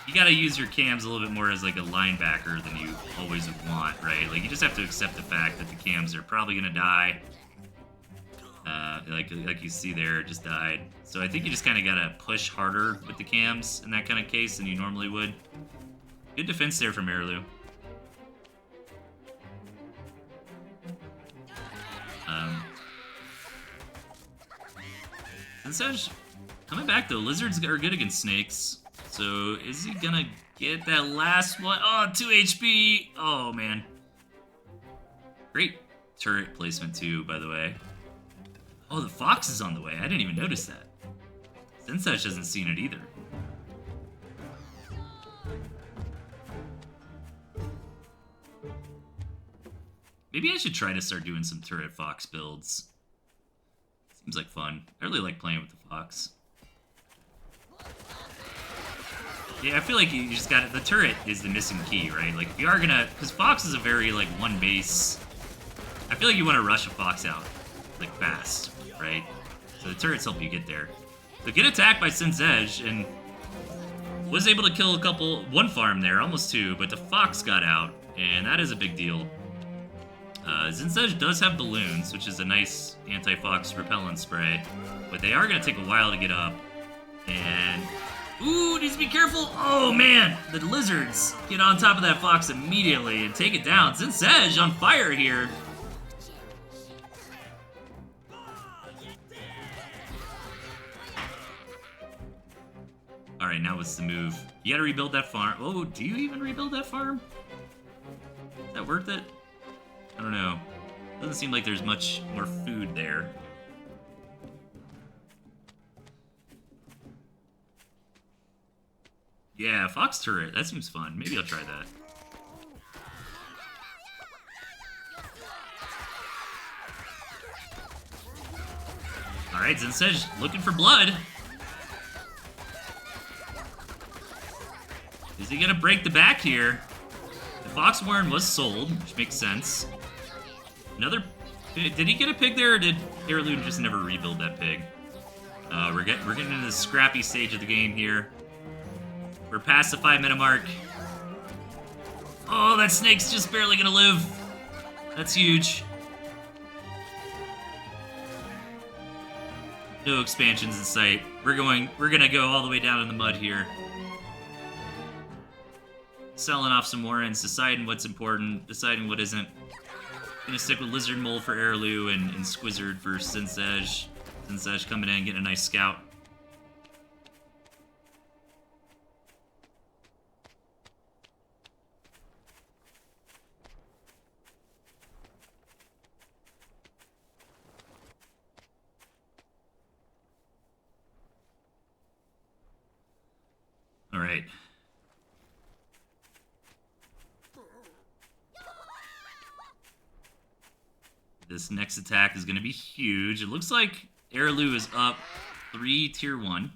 you gotta use your cams a little bit more as like a linebacker than you always would want, right? Like, you just have to accept the fact that the cams are probably gonna die. Like you see there, just died. So I think you just kind of gotta push harder with the cams in that kind of case than you normally would. Good defense there from Airlu. Sensage coming back though. Lizards are good against snakes. So is he gonna get that last one? Oh, 2 HP. Oh man. Great turret placement too, by the way. Oh, the fox is on the way. I didn't even notice that. Sensage hasn't seen it either. Maybe I should try to start doing some turret fox builds. Seems like fun. I really like playing with the fox. Yeah, I feel like you just got it. The turret is the missing key, right? Like, if you are gonna... Because fox is a very, like, one base... I feel like you want to rush a fox out, like, fast, right? So the turrets help you get there. So get attacked by Sensage, and was able to kill one farm there, almost 2, but the fox got out, and that is a big deal. Sensage does have balloons, which is a nice anti-fox repellent spray, but they are going to take a while to get up. And, ooh, needs to be careful. Oh man, the lizards get on top of that fox immediately and take it down. Sensage on fire here. All right, now what's the move? You got to rebuild that farm. Oh, do you even rebuild that farm? Is that worth it? I don't know. Doesn't seem like there's much more food there. Yeah, fox turret. That seems fun. Maybe I'll try that. Alright, Sensage looking for blood. Is he gonna break the back here? The Fox Warren was sold, which makes sense. Another... Did he get a pig there, or did Heirloom just never rebuild that pig? We're getting into the scrappy stage of the game here. We're past the 5-minute mark. Oh, that snake's just barely gonna live. That's huge. No expansions in sight. We're gonna go all the way down in the mud here. Selling off some Warrens, deciding what's important, deciding what isn't. Gonna stick with Lizard Mole for Airlu and Squizzard for Sensage. Sensage coming in, getting a nice scout. All right. This next attack is going to be huge. It looks like Airlu is up 3 tier 1.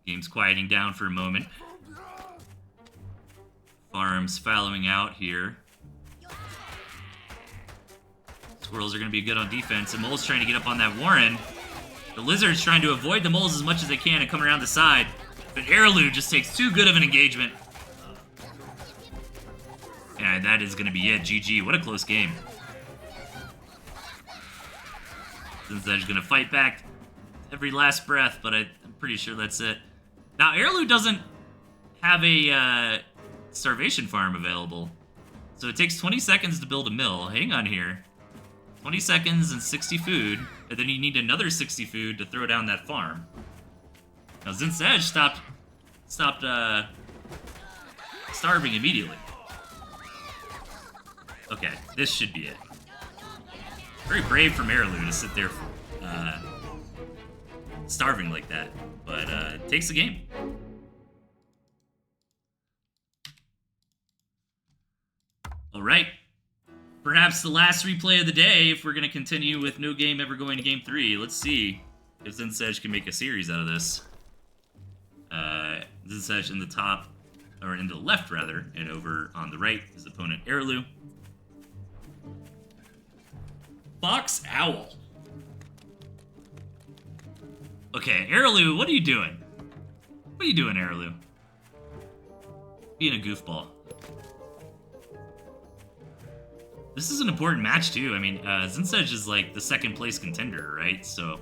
Game's quieting down for a moment. Farms following out here. Squirrels are going to be good on defense. The Mole's trying to get up on that Warren. The Lizard's trying to avoid the Moles as much as they can and come around the side. But Airlu just takes too good of an engagement. Yeah, that is going to be it. GG. What a close game. Sensage going to fight back every last breath, but I'm pretty sure that's it. Now, Airlu doesn't have a starvation farm available. So it takes 20 seconds to build a mill. Hang on here. 20 seconds and 60 food, and then you need another 60 food to throw down that farm. Now, Sensage stopped starving immediately. Okay, this should be it. Very brave from Airlu to sit there starving like that, but it takes the game. All right. Perhaps the last replay of the day if we're going to continue with no game ever going to game 3. Let's see if Sensage can make a series out of this. Sensage in the top, or in the left rather, and over on the right his opponent Airlu. Fox Owl. Okay, Airlu, what are you doing? What are you doing, Airlu? Being a goofball. This is an important match, too. I mean, Zinsej is, like, the second place contender, right? So,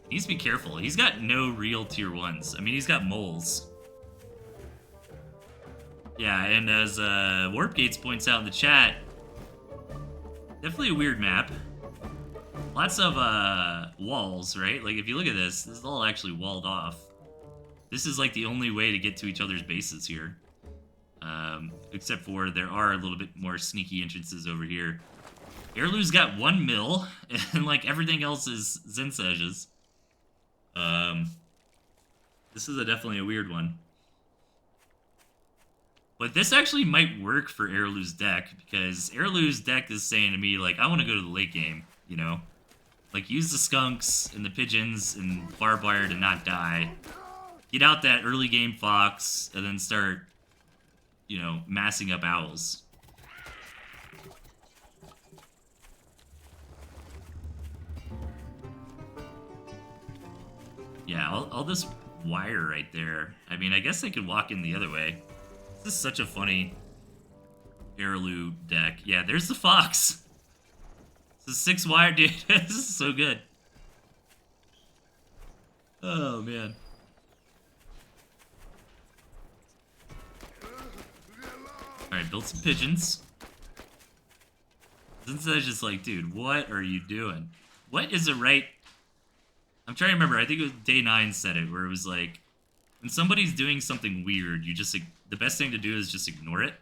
he needs to be careful. He's got no real tier 1s. I mean, he's got moles. Yeah, and as Warp Gates points out in the chat, definitely a weird map. Lots of walls, right? Like, if you look at this is all actually walled off. This is, like, the only way to get to each other's bases here. Except for there are a little bit more sneaky entrances over here. Airlu's got 1 mil, and, like, everything else is Zinsej's. This is definitely a weird one. But this actually might work for Airlu's deck, because Airlu's deck is saying to me, like, I want to go to the late game, you know? Like, use the skunks and the pigeons and barbed wire to not die. Get out that early game fox, and then start, you know, massing up owls. Yeah, all this wire right there. I mean, I guess I could walk in the other way. This is such a funny Airlu deck. Yeah, there's the fox. It's a 6 wire, dude. This is so good. Oh, man. Alright, build some pigeons. Zinsej's just like, dude, what are you doing? What is the right... I'm trying to remember, I think it was Day 9 said it, where it was like, when somebody's doing something weird, you just, the best thing to do is just ignore it.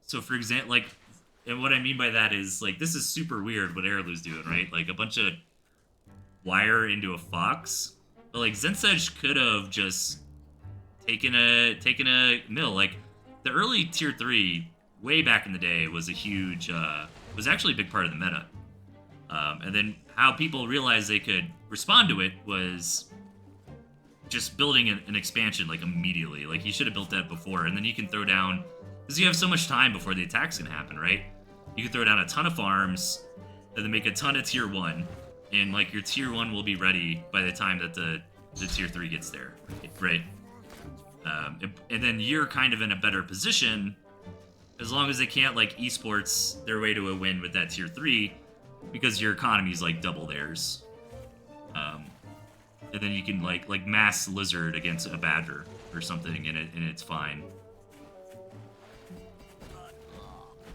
So for example, like, and what I mean by that is, like, this is super weird what Airlu's doing, right? Like, a bunch of wire into a fox. But, like, Zinsej could have just taken a mill. Like, the early tier 3, way back in the day, was a huge, was actually a big part of the meta. And then how people realized they could respond to it was just building an expansion, like, immediately. Like, you should have built that before, and then you can throw down, because you have so much time before the attack's gonna happen, right? You can throw down a ton of farms, and then make a ton of tier 1, and, like, your tier 1 will be ready by the time that the tier 3 gets there, right? And then you're kind of in a better position, as long as they can't, like, esports their way to a win with that tier 3, because your economy's, like, double theirs. And then you can, like mass lizard against a badger or something, and it's fine.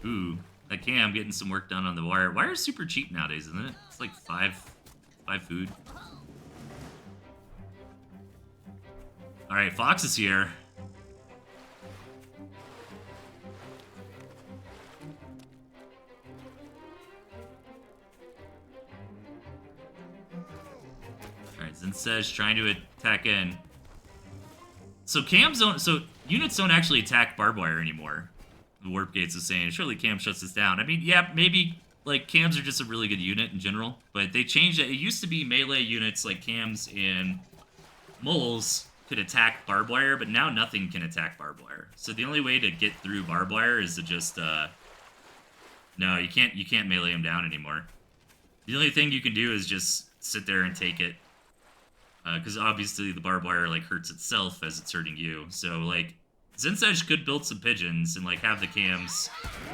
Ooh, that Cam getting some work done on the wire. Wire's super cheap nowadays, isn't it? It's like 5 food. Alright, Fox is here. Alright, Zinsej's trying to attack in. So units don't actually attack barbed wire anymore. The Warp Gates is saying, surely Cam shuts this down. I mean, yeah, maybe, like, cams are just a really good unit in general, but they changed it. It used to be melee units like cams and moles could attack barbed wire, but now nothing can attack barbed wire. So the only way to get through barbed wire is to just, no, you can't melee them down anymore. The only thing you can do is just sit there and take it. Because obviously the barbed wire, like, hurts itself as it's hurting you. So, like, Zinsej could build some pigeons and, like, have the cams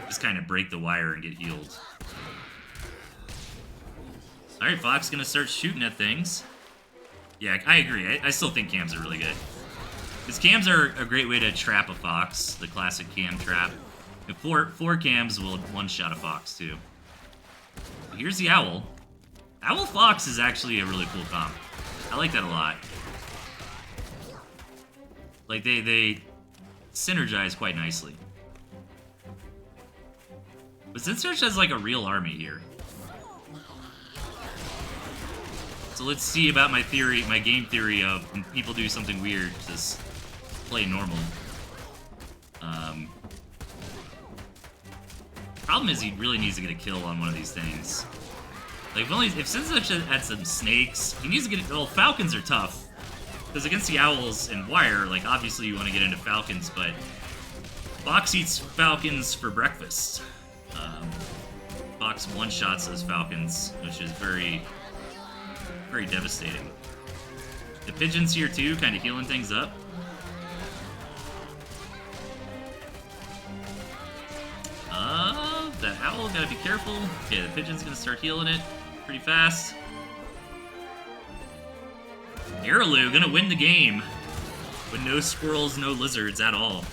just kind of break the wire and get healed. Alright, Fox gonna start shooting at things. Yeah, I agree. I still think cams are really good. Because cams are a great way to trap a fox, the classic cam trap. And four cams will one-shot a fox, too. But here's the owl. Owl Fox is actually a really cool comp. I like that a lot. Like, they synergize quite nicely. But Zinsej has, like, a real army here. So let's see about my theory, my game theory of when people do something weird, just play normal. Problem is he really needs to get a kill on one of these things. Like, if Zinsej had some snakes, he needs to get... Well, falcons are tough. Because against the owls and wire, like, obviously you want to get into falcons, but Fox eats falcons for breakfast. Fox one-shots those falcons, which is very, very devastating. The pigeons here, too, kind of healing things up. trouble. Gotta be careful. Okay, the pigeon's gonna start healing it pretty fast. Araloo gonna win the game with no squirrels, no lizards at all.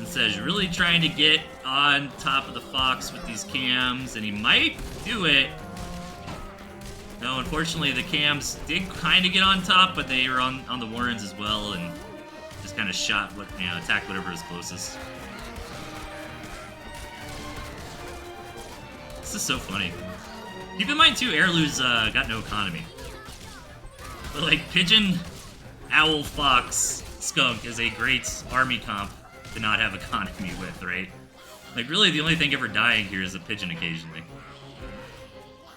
Says really trying to get on top of the fox with these cams, and he might do it. No, unfortunately the cams did kind of get on top, but they were on the Warrens as well, and just kind of shot what, you know, attacked whatever is closest. This is so funny. Keep in mind too, Araloo's got no economy. But like pigeon, owl, fox, skunk is a great army comp to not have economy with, right? Like, really, the only thing ever dying here is a pigeon occasionally.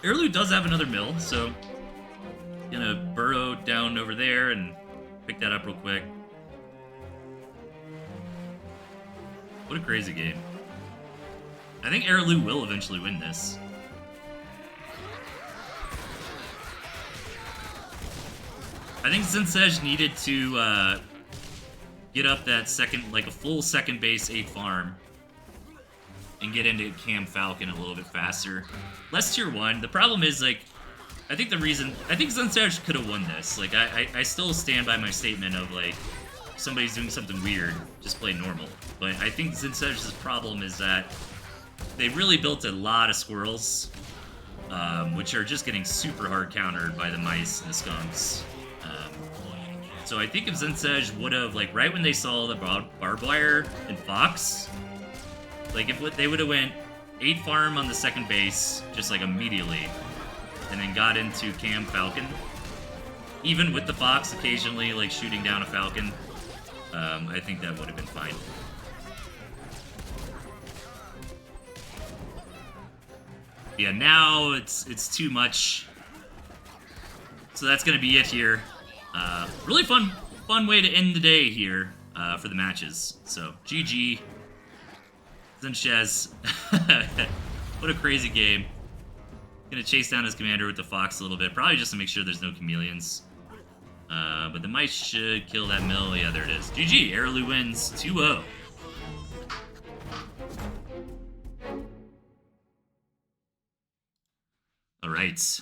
Araloo does have another mill, so gonna burrow down over there and pick that up real quick. What a crazy game. I think Araloo will eventually win this. I think Zinsej needed to get up that second, like a full second base 8 farm and get into Cam Falcon a little bit faster. Less tier 1. The problem is, like, I think Zinsej could have won this. Like, I still stand by my statement of, like, if somebody's doing something weird, just play normal. But I think Zinsej's problem is that they really built a lot of squirrels, which are just getting super hard countered by the mice and the skunks. So I think if Zinsej would have, like, right when they saw the barbed wire and fox, like, if they would have went 8 farm on the second base, just, like, immediately, and then got into Cam Falcon, even with the fox occasionally, like, shooting down a falcon, I think that would have been fine. Yeah, now it's too much. So that's gonna be it here. Really fun way to end the day here for the matches. So GG, Zinshez. What a crazy game. Gonna chase down his commander with the fox a little bit, probably just to make sure there's no chameleons. But the mice should kill that mill. Yeah, there it is. GG. Araloo wins 2-0. All right,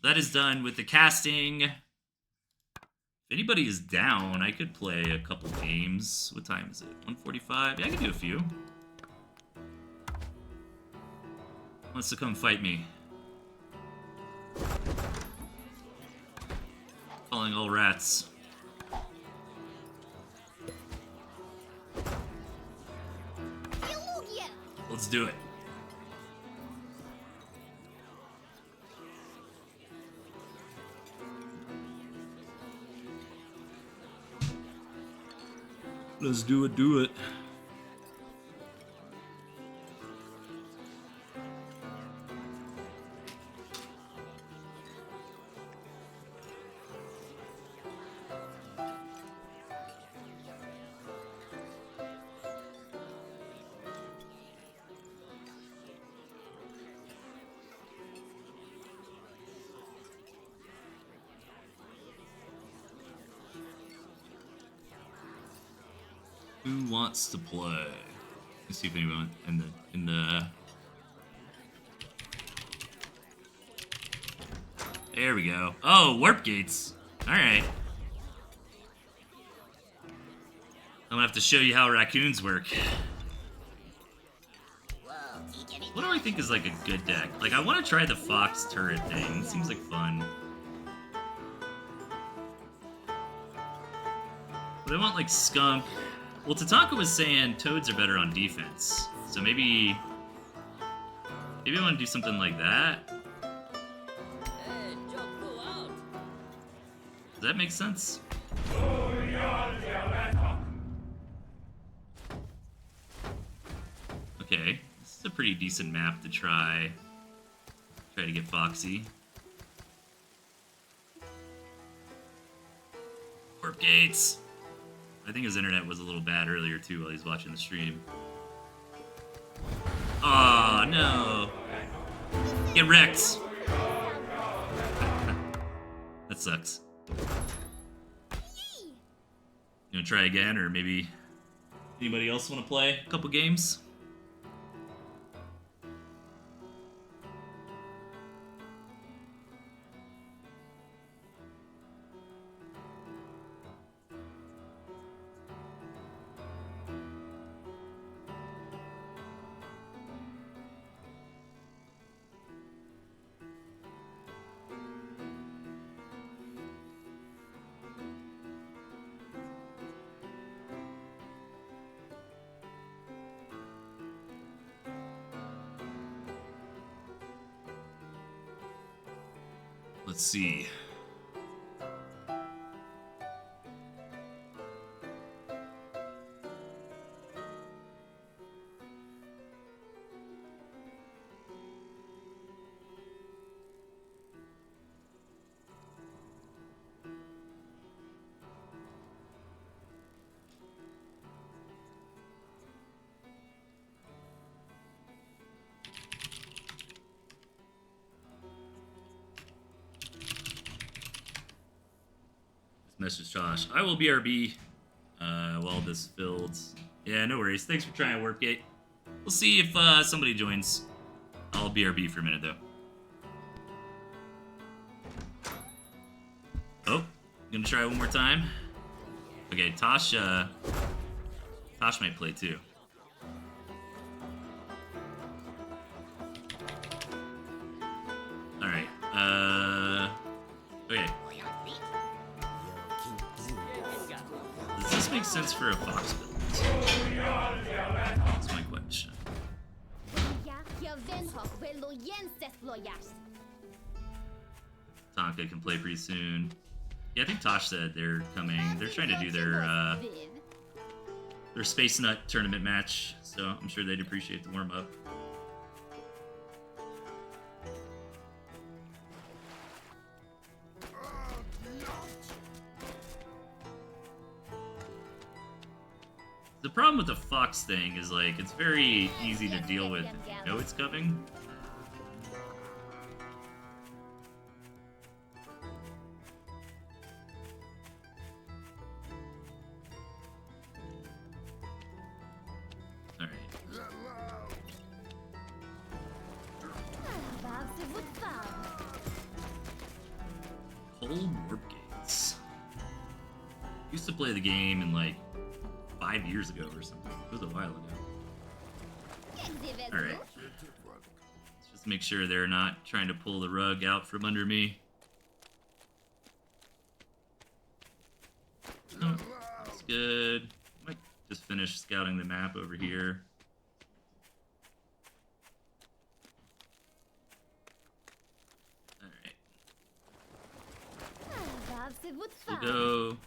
that is done with the casting. If anybody is down, I could play a couple games. What time is it? 1:45? Yeah, I can do a few. Wants to come fight me? Calling all rats. Let's do it. Let's do it. Who wants to play? Let's see if anyone in the. There we go. Oh, warp gates. All right. I'm gonna have to show you how raccoons work. What do I think is like a good deck? Like, I want to try the fox turret thing. It seems like fun. But I want like skunk. Well, Tatanka was saying toads are better on defense, so maybe I want to do something like that. Does that make sense? Okay, this is a pretty decent map to try to get Foxy. Warp gates. I think his internet was a little bad earlier too while he's watching the stream. Aw, no. Get wrecked. That sucks. You wanna try again, or maybe anybody else want to play a couple games? Let's see. Message Josh. I will BRB while this builds. Yeah, no worries. Thanks for trying, Warpgate. We'll see if somebody joins. I'll BRB for a minute, though. Oh, gonna try one more time. Okay, Tosh might play too. Alright, okay. Does this make sense for a Fox build? That's my question. Tonka can play pretty soon. Yeah, I think Tosh said they're coming. They're trying to do their Space Nut tournament match, so I'm sure they'd appreciate the warm-up. The problem with the Fox thing is, like, it's very easy to deal with if you know it's coming. Cold warp gates. Used to play the game in like 5 years ago or something. It was a while ago. Alright. Let's just make sure they're not trying to pull the rug out from under me. Oh, that's good. Might just finish scouting the map over here. We'll go.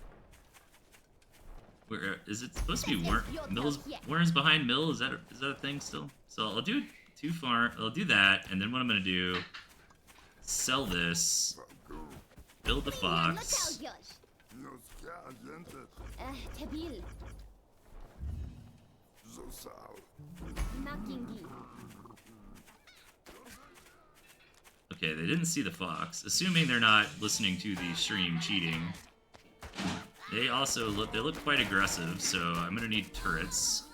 Where is it supposed to be? Mill's Warren's behind Mill. Is that a thing still? So I'll do too far. I'll do that, and then what I'm gonna do? Sell this. Build the Fox. Okay, they didn't see the Fox. Assuming they're not listening to the stream cheating. They also look quite aggressive, so I'm gonna need turrets.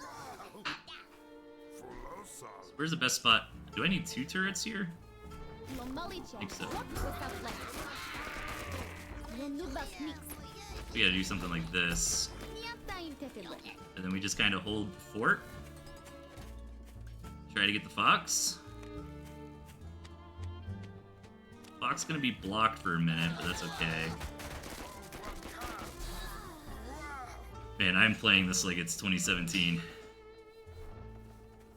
So where's the best spot? Do I need 2 turrets here? I think so. We gotta do something like this. And then we just kind of hold fort. Try to get the Fox. Fox gonna be blocked for a minute, but that's okay. Man, I'm playing this like it's 2017.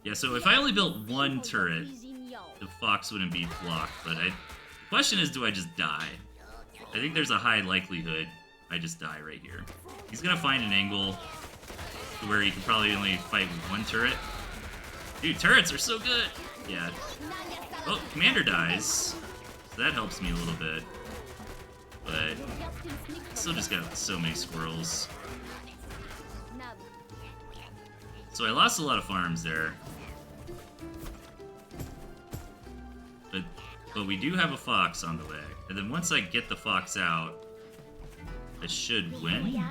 Yeah, so if I only built 1 turret, the Fox wouldn't be blocked, but the question is, do I just die? I think there's a high likelihood I just die right here. He's gonna find an angle to where he can probably only fight with 1 turret. Dude, turrets are so good! Yeah. Oh, Commander dies. So that helps me a little bit. But I still just got so many squirrels. So I lost a lot of farms there. But But we do have a fox on the way. And then once I get the fox out, I should win. You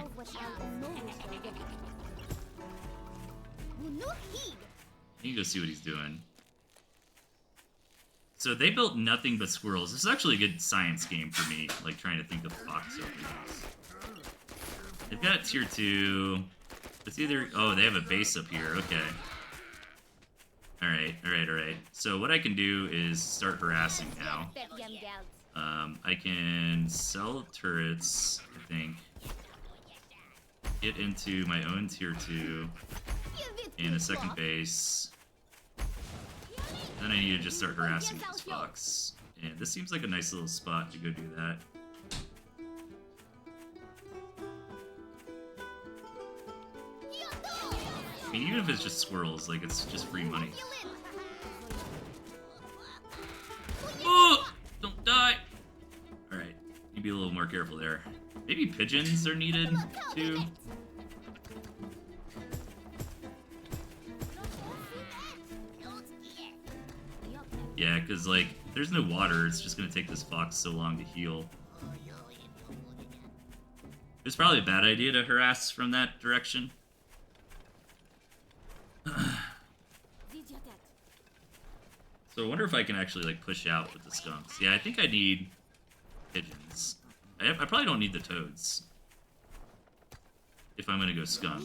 can go see what he's doing. So they built nothing but squirrels. This is actually a good science game for me, like trying to think of fox openings. They've got tier 2. It's either... Oh, they have a base up here. Okay. Alright. So what I can do is start harassing now. I can sell turrets, I think. Get into my own tier 2. And a second base. Then I need to just start harassing this fox. And this seems like a nice little spot to go do that. I mean, even if it's just squirrels, like, it's just free money. Oh! Don't die! Alright, need to be a little more careful there. Maybe pigeons are needed, too? Yeah, because, like, there's no water. It's just going to take this fox so long to heal. It's probably a bad idea to harass from that direction. So I wonder if I can actually, like, push out with the skunks. Yeah, I think I need pigeons. I probably don't need the toads. If I'm going to go skunk.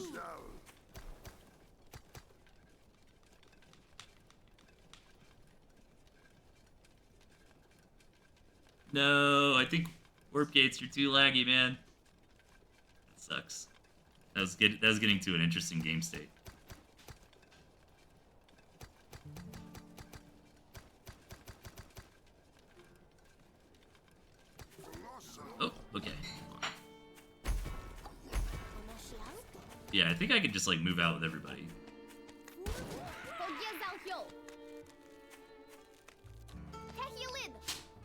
No, I think warp gates are too laggy, man. That sucks. That was getting to an interesting game state. Oh, okay. Yeah, I think I could just like move out with everybody.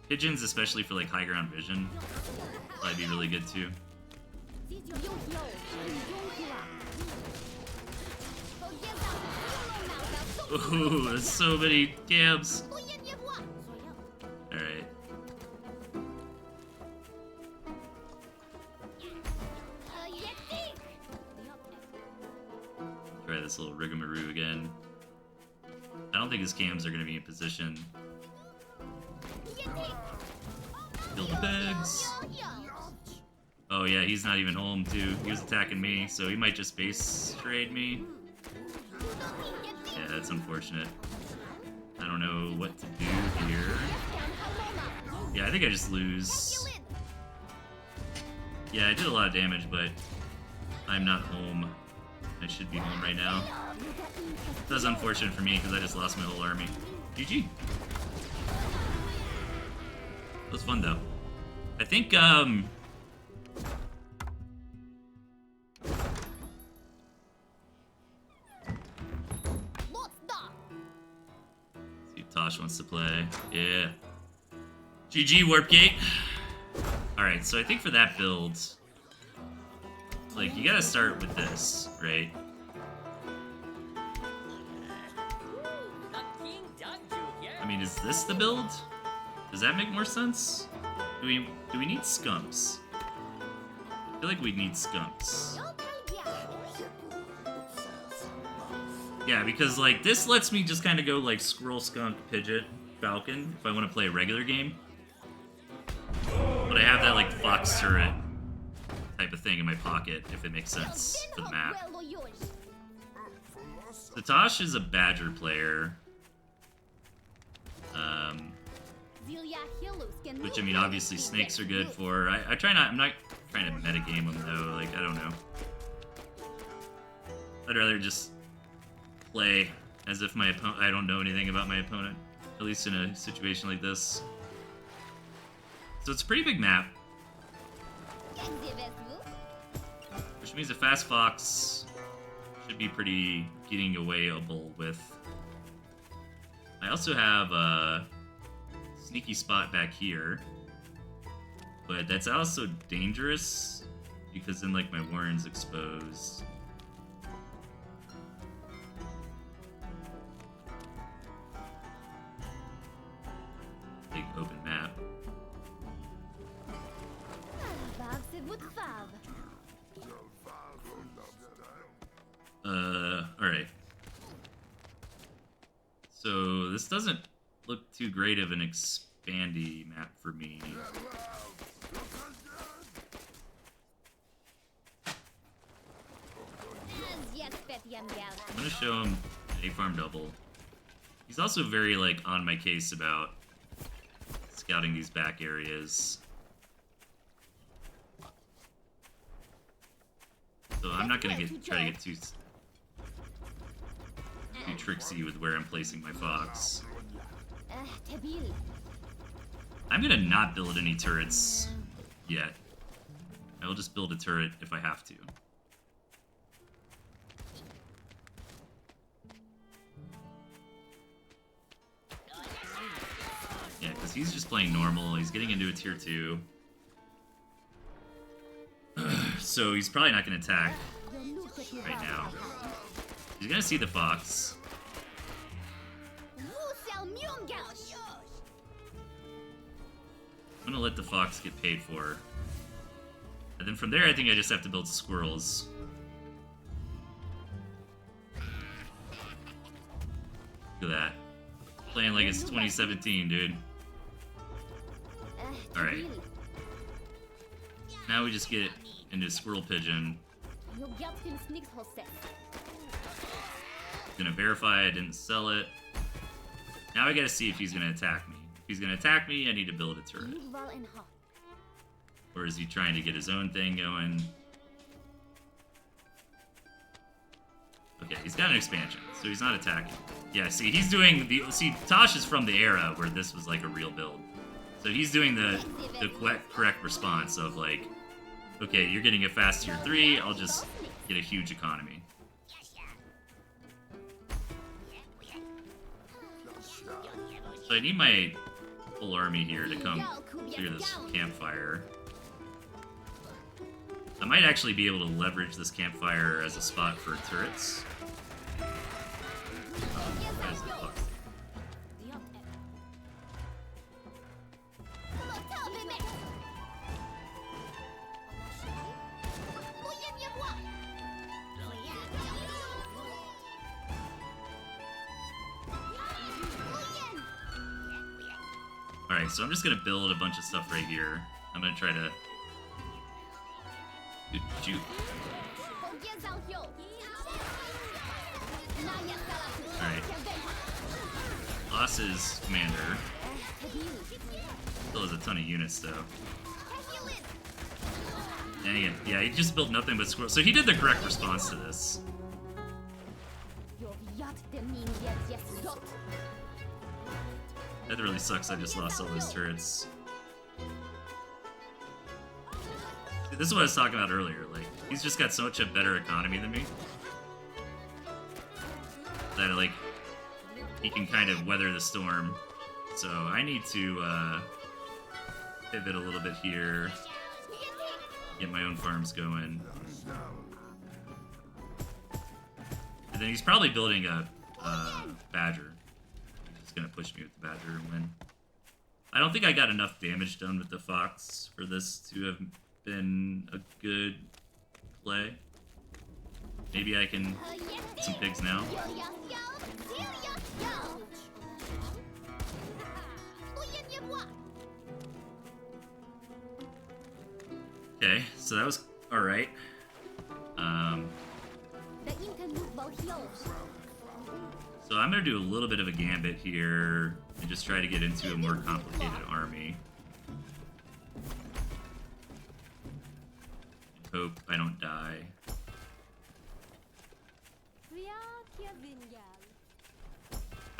Pigeons, especially for like high ground vision, might be really good too. Ooh, there's so many camps. Alright. Try this little rigamaroo again. I don't think his cams are going to be in position. Kill the pigs. Oh yeah, he's not even home too. He was attacking me, so he might just base trade me. Yeah, that's unfortunate. I don't know what to do here. Yeah, I think I just lose. Yeah, I did a lot of damage, but I'm not home. I should be home right now. That's unfortunate for me because I just lost my whole army. GG. It was fun though. I think see if Tosh wants to play. Yeah. GG Warpgate. Alright, so I think for that build, like you gotta start with this, right? I mean, is this the build? Does that make more sense? Do we need skunks? I feel like we need skunks. Yeah, because like this lets me just kind of go like squirrel, skunk, pigeon, falcon if I want to play a regular game. But I have that like fox turret type of thing in my pocket if it makes sense for the map. So Tosh is a badger player. Which I mean, obviously snakes are good for. I try not. I'm not trying to metagame them though. Like I don't know. I'd rather just play as if my opponent. I don't know anything about my opponent. At least in a situation like this. So it's a pretty big map. Which means a fast fox should be pretty getting awayable with. I also have a sneaky spot back here, but that's also dangerous because then like my warren's exposed. Big open So this doesn't look too great of an expandy map for me. I'm gonna show him an A-farm double. He's also very, like, on my case about scouting these back areas. So I'm not gonna try to get too tricksy with where I'm placing my fox. I'm gonna not build any turrets yet. I will just build a turret if I have to. Yeah, because he's just playing normal. He's getting into a tier 2. So he's probably not going to attack right now. He's going to see the fox. I'm going to let the fox get paid for. And then from there, I think I just have to build squirrels. Look at that. Playing like it's 2017, dude. Alright. Now we just get into Squirrel Pigeon. Gonna verify I didn't sell it. Now I gotta see if he's gonna attack me. If he's gonna attack me, I need to build a turret. Or is he trying to get his own thing going? Okay, he's got an expansion, so he's not attacking. Yeah, see, he's doing the... See, Tosh is from the era where this was like a real build. So he's doing the correct response of like, okay, you're getting a fast tier 3, I'll just get a huge economy. So I need my full army here to come clear this campfire. I might actually be able to leverage this campfire as a spot for turrets. Alright, so I'm just gonna build a bunch of stuff right here. I'm gonna try to... Shoot. Alright. Lost his commander. Still has a ton of units, though. Dang it. Yeah, he just built nothing but squirrels. So he did the correct response to this. That really sucks, I just lost all those turrets. This is what I was talking about earlier, like, he's just got so much a better economy than me. That, like, he can kind of weather the storm. So I need to, pivot a little bit here. Get my own farms going. And then he's probably building a badger. He's gonna push me with the badger and win. I don't think I got enough damage done with the fox for this to have been a good play. Maybe I can get some pigs now. Okay, so that was alright. So I'm gonna do a little bit of a gambit here and just try to get into a more complicated army. Hope I don't die.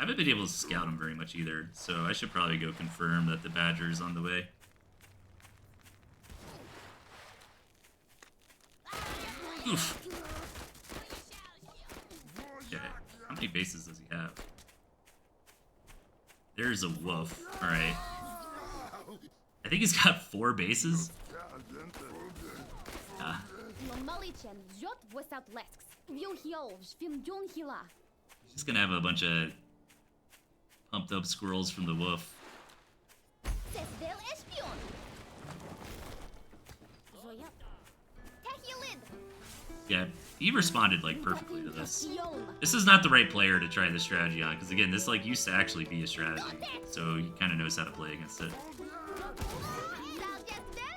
I haven't been able to scout him very much either, so I should probably go confirm that the badger is on the way. Oof. Okay, how many bases does he have? There's a wolf. Alright. I think he's got 4 bases. He's just gonna have a bunch of pumped up squirrels from the wolf. Yeah, he responded like perfectly to this. This is not the right player to try this strategy on, because again, this like used to actually be a strategy, so he kind of knows how to play against it.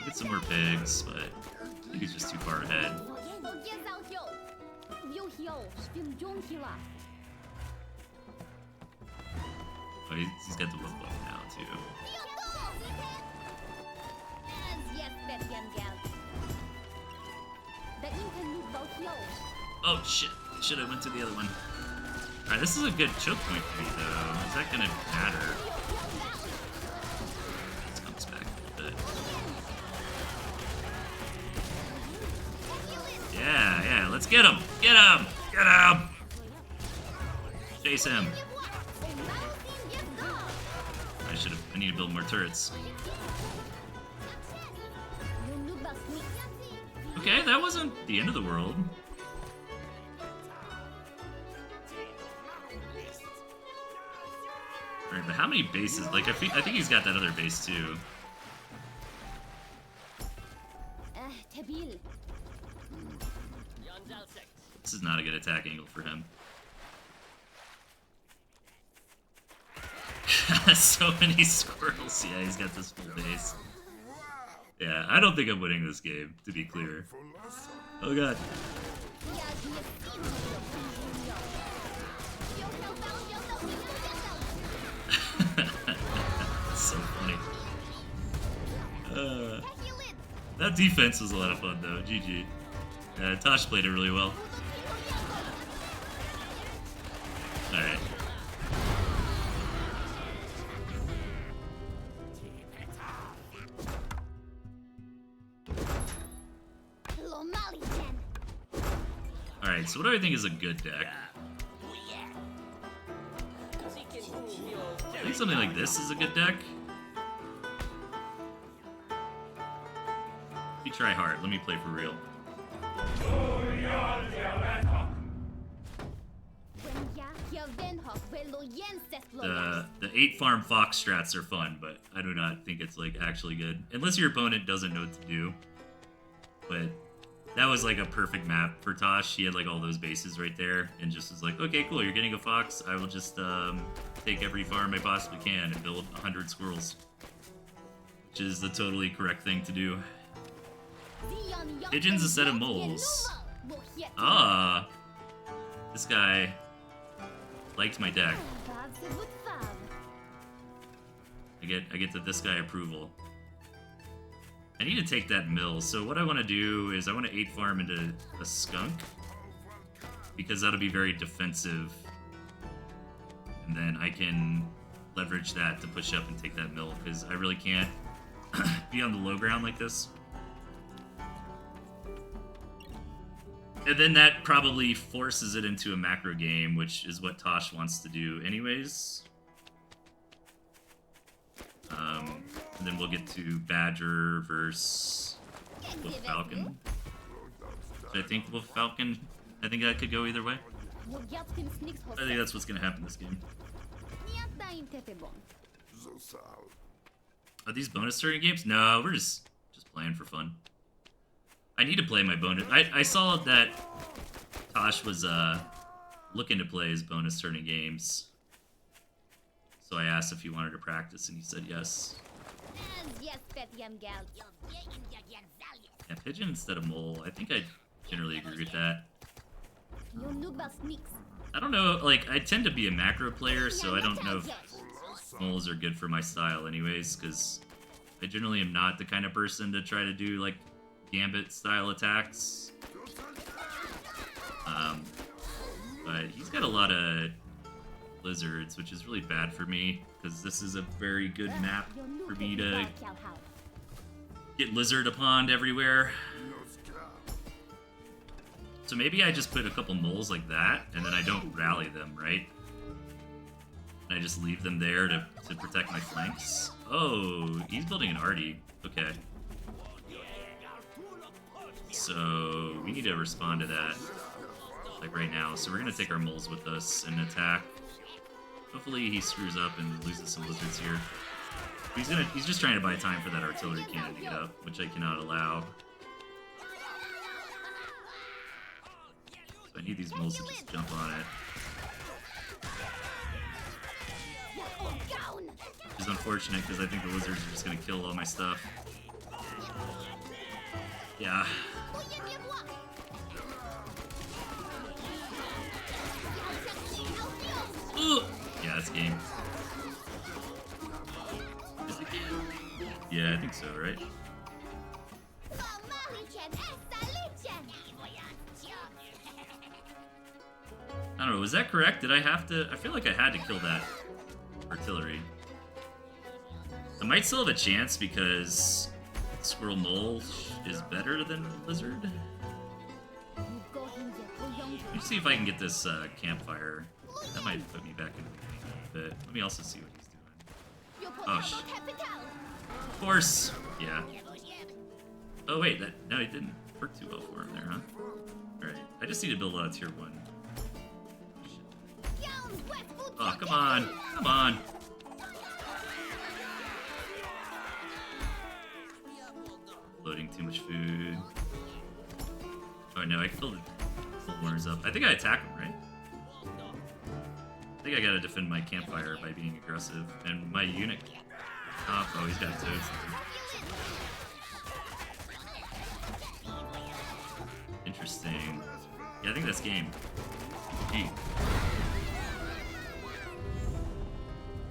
Get some more pigs, but I think he's just too far ahead. Oh, he's got the wolf buff now too. Oh shit! Should have went to the other one. All right, this is a good choke point for me though. Is that gonna matter? Let's comes back a little bit. Yeah, let's get him! Get him! Get him! Chase him! I need to build more turrets. Okay, that wasn't the end of the world. Alright, but how many bases? Like, I think he's got that other base too. This is not a good attack angle for him. So many squirrels. Yeah, he's got this full base. Yeah, I don't think I'm winning this game, to be clear. Oh god. That's so funny. That defense was a lot of fun though. GG. Tosh played it really well. Alright. Alright, so what do I think is a good deck? I think something like this is a good deck. Let me try hard. Let me play for real. The 8 farm fox strats are fun, but I do not think it's like actually good. Unless your opponent doesn't know what to do. But that was like a perfect map for Tosh. He had like all those bases right there and just was like, okay, cool, you're getting a fox. I will just take every farm I possibly can and build 100 squirrels. Which is the totally correct thing to do. Pigeons instead of moles. Ah, this guy liked my deck. I get this guy approval. I need to take that mill, so what I want to do is I want to 8 farm into a skunk, because that'll be very defensive, and then I can leverage that to push up and take that mill, because I really can't be on the low ground like this. And then that probably forces it into a macro game, which is what Tosh wants to do anyways. And then we'll get to Badger versus Wolf Falcon. So I think Wolf Falcon, I think that could go either way. I think that's what's going to happen this game. Are these bonus turning games? No, we're just playing for fun. I need to play my bonus. I saw that Tosh was looking to play his bonus turning games. So I asked if he wanted to practice, and he said yes. Yeah, pigeon instead of mole. I think I generally agree with that. I don't know, like, I tend to be a macro player, so I don't know if moles are good for my style anyways, because I generally am not the kind of person to try to do, like, Gambit-style attacks. But he's got a lot of lizards, which is really bad for me, because this is a very good map for me to get lizard upon everywhere. So maybe I just put a couple moles like that, and then I don't rally them, right? And I just leave them there to protect my flanks. Oh, he's building an arty. Okay. So we need to respond to that, like right now. So we're gonna take our moles with us and attack. Hopefully he screws up and loses some lizards here. He's just trying to buy time for that artillery cannon to get up, which I cannot allow. I need these moles to just jump on it. Which is unfortunate because I think the lizards are just gonna kill all my stuff. Yeah. Ooh. Yeah, that's game. Is it game? Yeah, I think so, right? I don't know, was that correct? Did I have to? I feel like I had to kill that artillery. I might still have a chance because Squirrel Mole is better than Lizard. Let me see if I can get this campfire. That might put me back in the game a bit. Let me also see what he's doing. Oh, of course. Yeah. Oh, wait. No, it didn't work too well for him there, huh? Alright. I just need to build out tier 1. Oh, come on. Come on. Loading too much food. Oh, no. I can build the corners up. I think I attack him, right? I think I gotta defend my campfire by being aggressive. And my unit... Oh, he's got toads. Interesting. Yeah, I think that's game. Gee.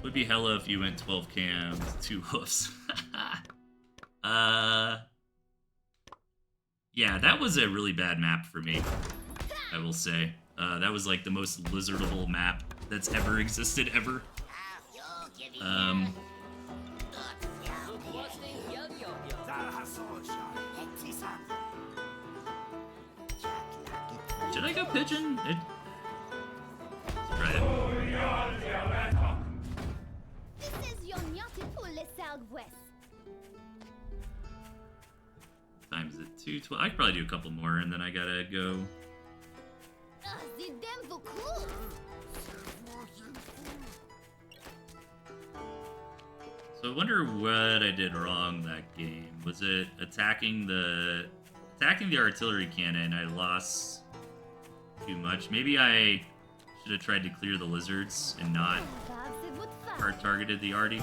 Would be hella if you went 12 cams, 2 hoofs. Yeah, that was a really bad map for me, I will say. That was like the most lizardable map that's ever existed, ever. Should I go pigeon? Let's try it. Times it 212. I could probably do a couple more, and then I gotta go. So I wonder what I did wrong that game. Was it attacking the artillery cannon? I lost too much. Maybe I should have tried to clear the lizards and not hard targeted the arty.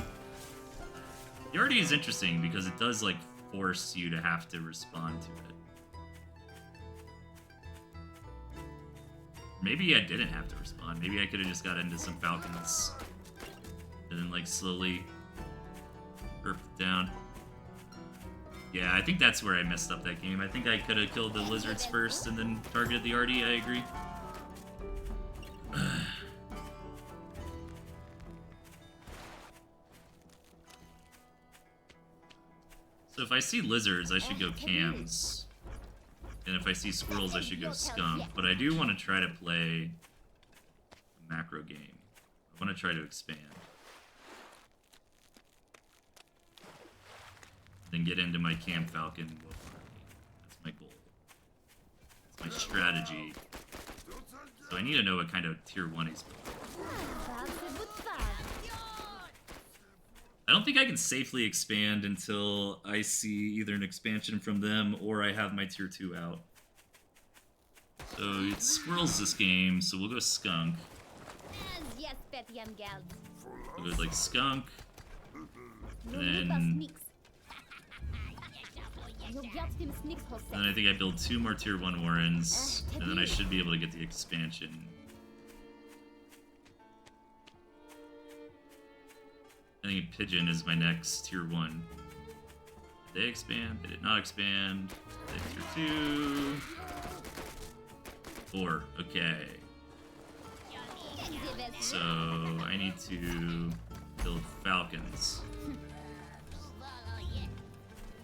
The arty is interesting because it does like force you to have to respond to it. Maybe I didn't have to respond. Maybe I could have just got into some falcons and then like slowly burp it down. Yeah, I think that's where I messed up that game. I think I could have killed the lizards first and then targeted the arty. I agree. So if I see lizards, I should go cams. And if I see squirrels, I should go skunk. But I do want to try to play a macro game. I want to try to expand. Then get into my Cam Falcon wolf army. That's my goal. That's my strategy. So I need to know what kind of tier 1 he's building. I don't think I can safely expand until I see either an expansion from them or I have my tier 2 out. So it's squirrels this game, so we'll go skunk. We'll go like skunk. And then I think I build 2 more tier 1 Warrens, and then I should be able to get the expansion. I think pigeon is my next tier 1. Did they expand? They did not expand. They tier 2. 4. Okay. So I need to build falcons.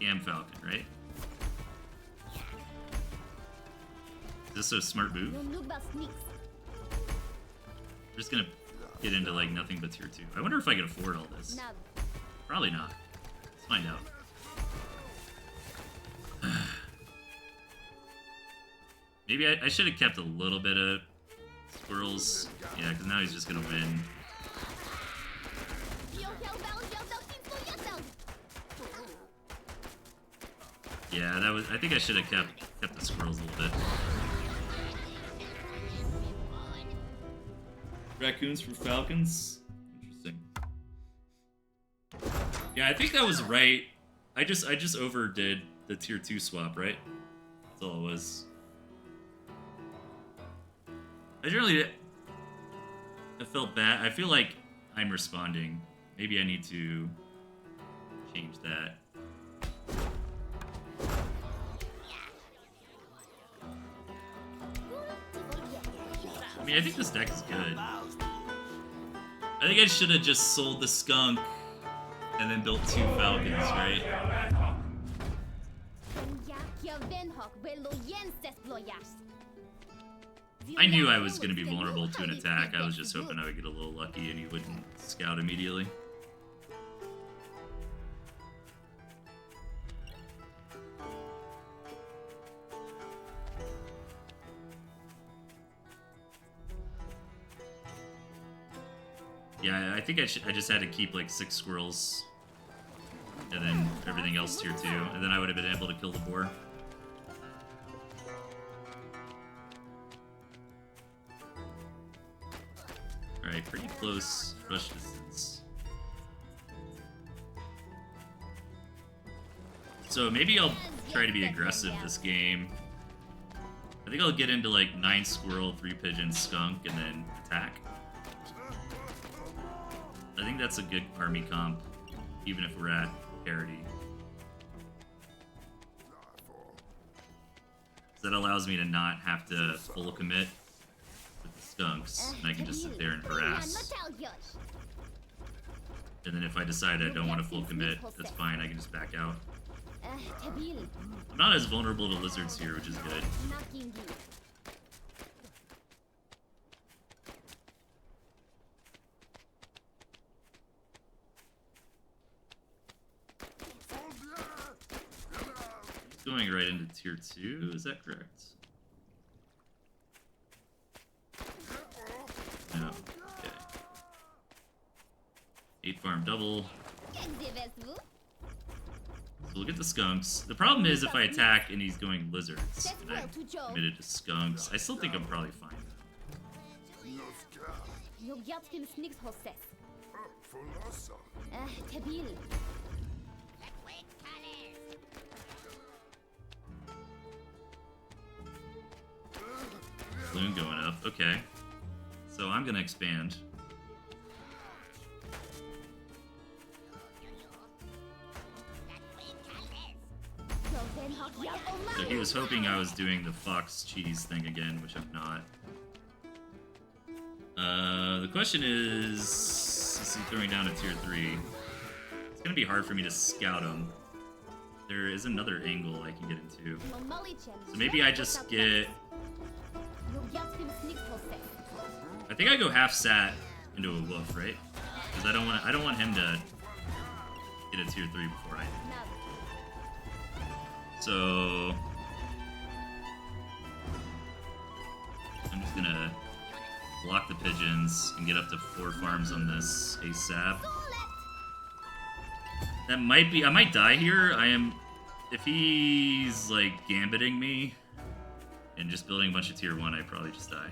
Cam Falcon, right? Is this a smart move? I'm just gonna get into like nothing but tier 2. I wonder if I can afford all this. Probably not. Let's find out. Maybe I should have kept a little bit of squirrels. Yeah, because now he's just gonna win. Yeah, that was. I think I should have kept the squirrels a little bit. Raccoons for falcons. Interesting. Yeah, I think that was right. I just overdid the tier 2 swap, right? That's all it was. I felt bad. I feel like I'm responding. Maybe I need to change that. I mean, I think this deck is good. I think I should have just sold the skunk and then built 2 falcons, right? I knew I was going to be vulnerable to an attack. I was just hoping I would get a little lucky and he wouldn't scout immediately. Yeah, I think I just had to keep like 6 squirrels and then everything else tier 2, and then I would have been able to kill the boar. Alright, pretty close rush distance. So maybe I'll try to be aggressive this game. I think I'll get into like 9 squirrel, 3 pigeon, skunk, and then attack. I think that's a good army comp, even if we're at parity. So that allows me to not have to full commit with the skunks, and I can just sit there and harass. And then if I decide I don't want to full commit, that's fine, I can just back out. I'm not as vulnerable to lizards here, which is good. Going right into tier 2, is that correct? No, okay. 8 farm double. So we'll get the skunks. The problem is if I attack and he's going lizards, and I'm committed to skunks, I still think I'm probably fine. Balloon going up, okay. So I'm gonna expand. So he was hoping I was doing the fox cheese thing again, which I'm not. The question is he throwing down a tier 3? It's gonna be hard for me to scout him. There is another angle I can get into. So maybe I just get... I think I go half sat into a wolf, right? Because I don't want him to get a tier 3 before I do. So I'm just gonna block the pigeons and get up to 4 farms on this ASAP. That might be... I might die here. If he's like gambiting me and just building a bunch of tier 1, I'd probably just die.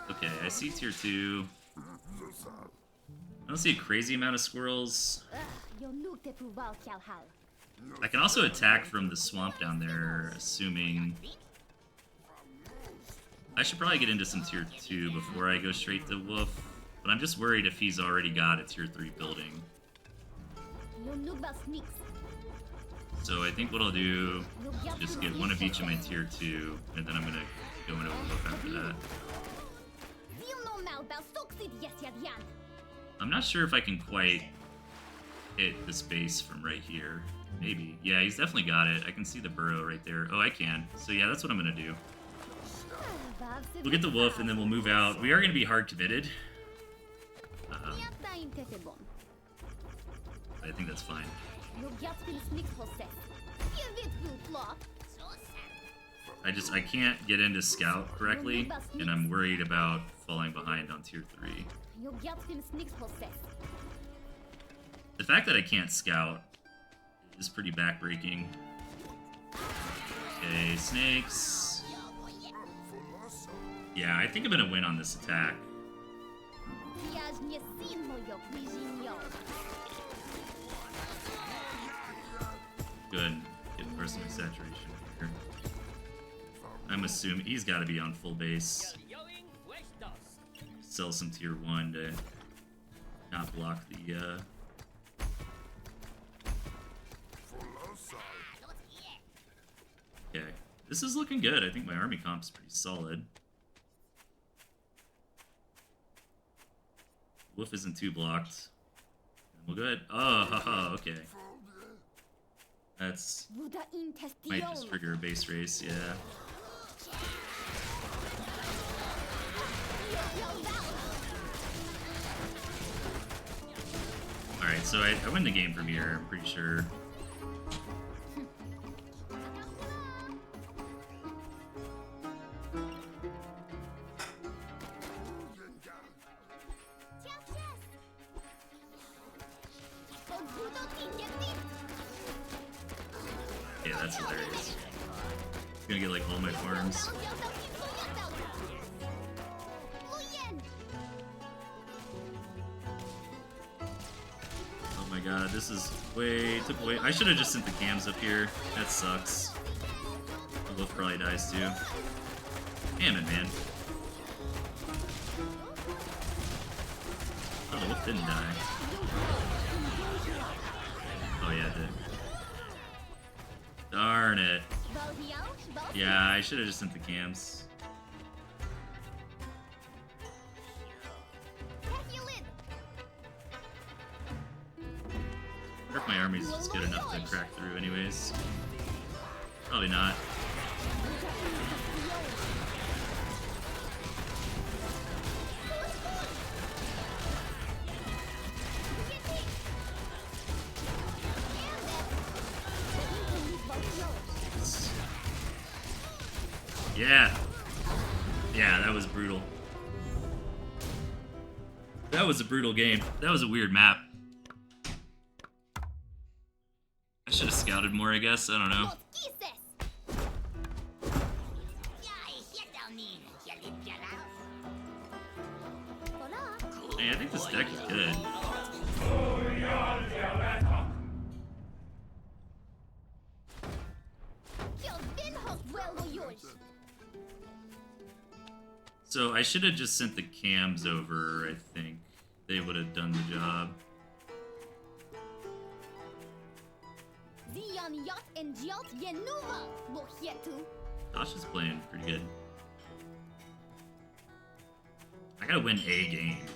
Okay, I see tier 2. I don't see a crazy amount of squirrels. I can also attack from the swamp down there, assuming... I should probably get into some tier 2 before I go straight to wolf. But I'm just worried if he's already got a tier 3 building. So I think what I'll do is just get one of each of my tier 2, and then I'm gonna go into a wolf after that. I'm not sure if I can quite hit this base from right here. Maybe. Yeah, he's definitely got it. I can see the burrow right there. Oh, I can. So yeah, that's what I'm gonna do. We'll get the wolf, and then we'll move out. We are gonna be hard committed. I think that's fine. I can't get into scout correctly, and I'm worried about falling behind on tier 3. The fact that I can't scout is pretty backbreaking. Okay, snakes. Yeah, I think I'm gonna win on this attack. Good. Get personal saturation here. I'm assuming he's got to be on full base. Sell some tier 1 to not block the Okay, this is looking good. I think my army comp's pretty solid. Wolf isn't too blocked. We'll go ahead. Oh, okay. That's might just trigger a base race, yeah. Alright, so I win the game from here, I'm pretty sure. Yeah, that's hilarious. I'm gonna get like all my farms. Oh my god, this is took away. I should have just sent the cams up here. That sucks. The wolf probably dies too. Damn it, man. Oh, the wolf didn't die. Oh yeah, it did. Darn it. Yeah, I should have just sent the cams. I wonder if my army's just good enough to crack through anyways. Probably not. Yeah. Yeah, that was brutal. That was a brutal game. That was a weird map. I should have scouted more, I guess. I don't know. Hey, I think this deck is good. So I should have just sent the cams over, I think. They would have done the job. Josh is playing pretty good. I gotta win a game.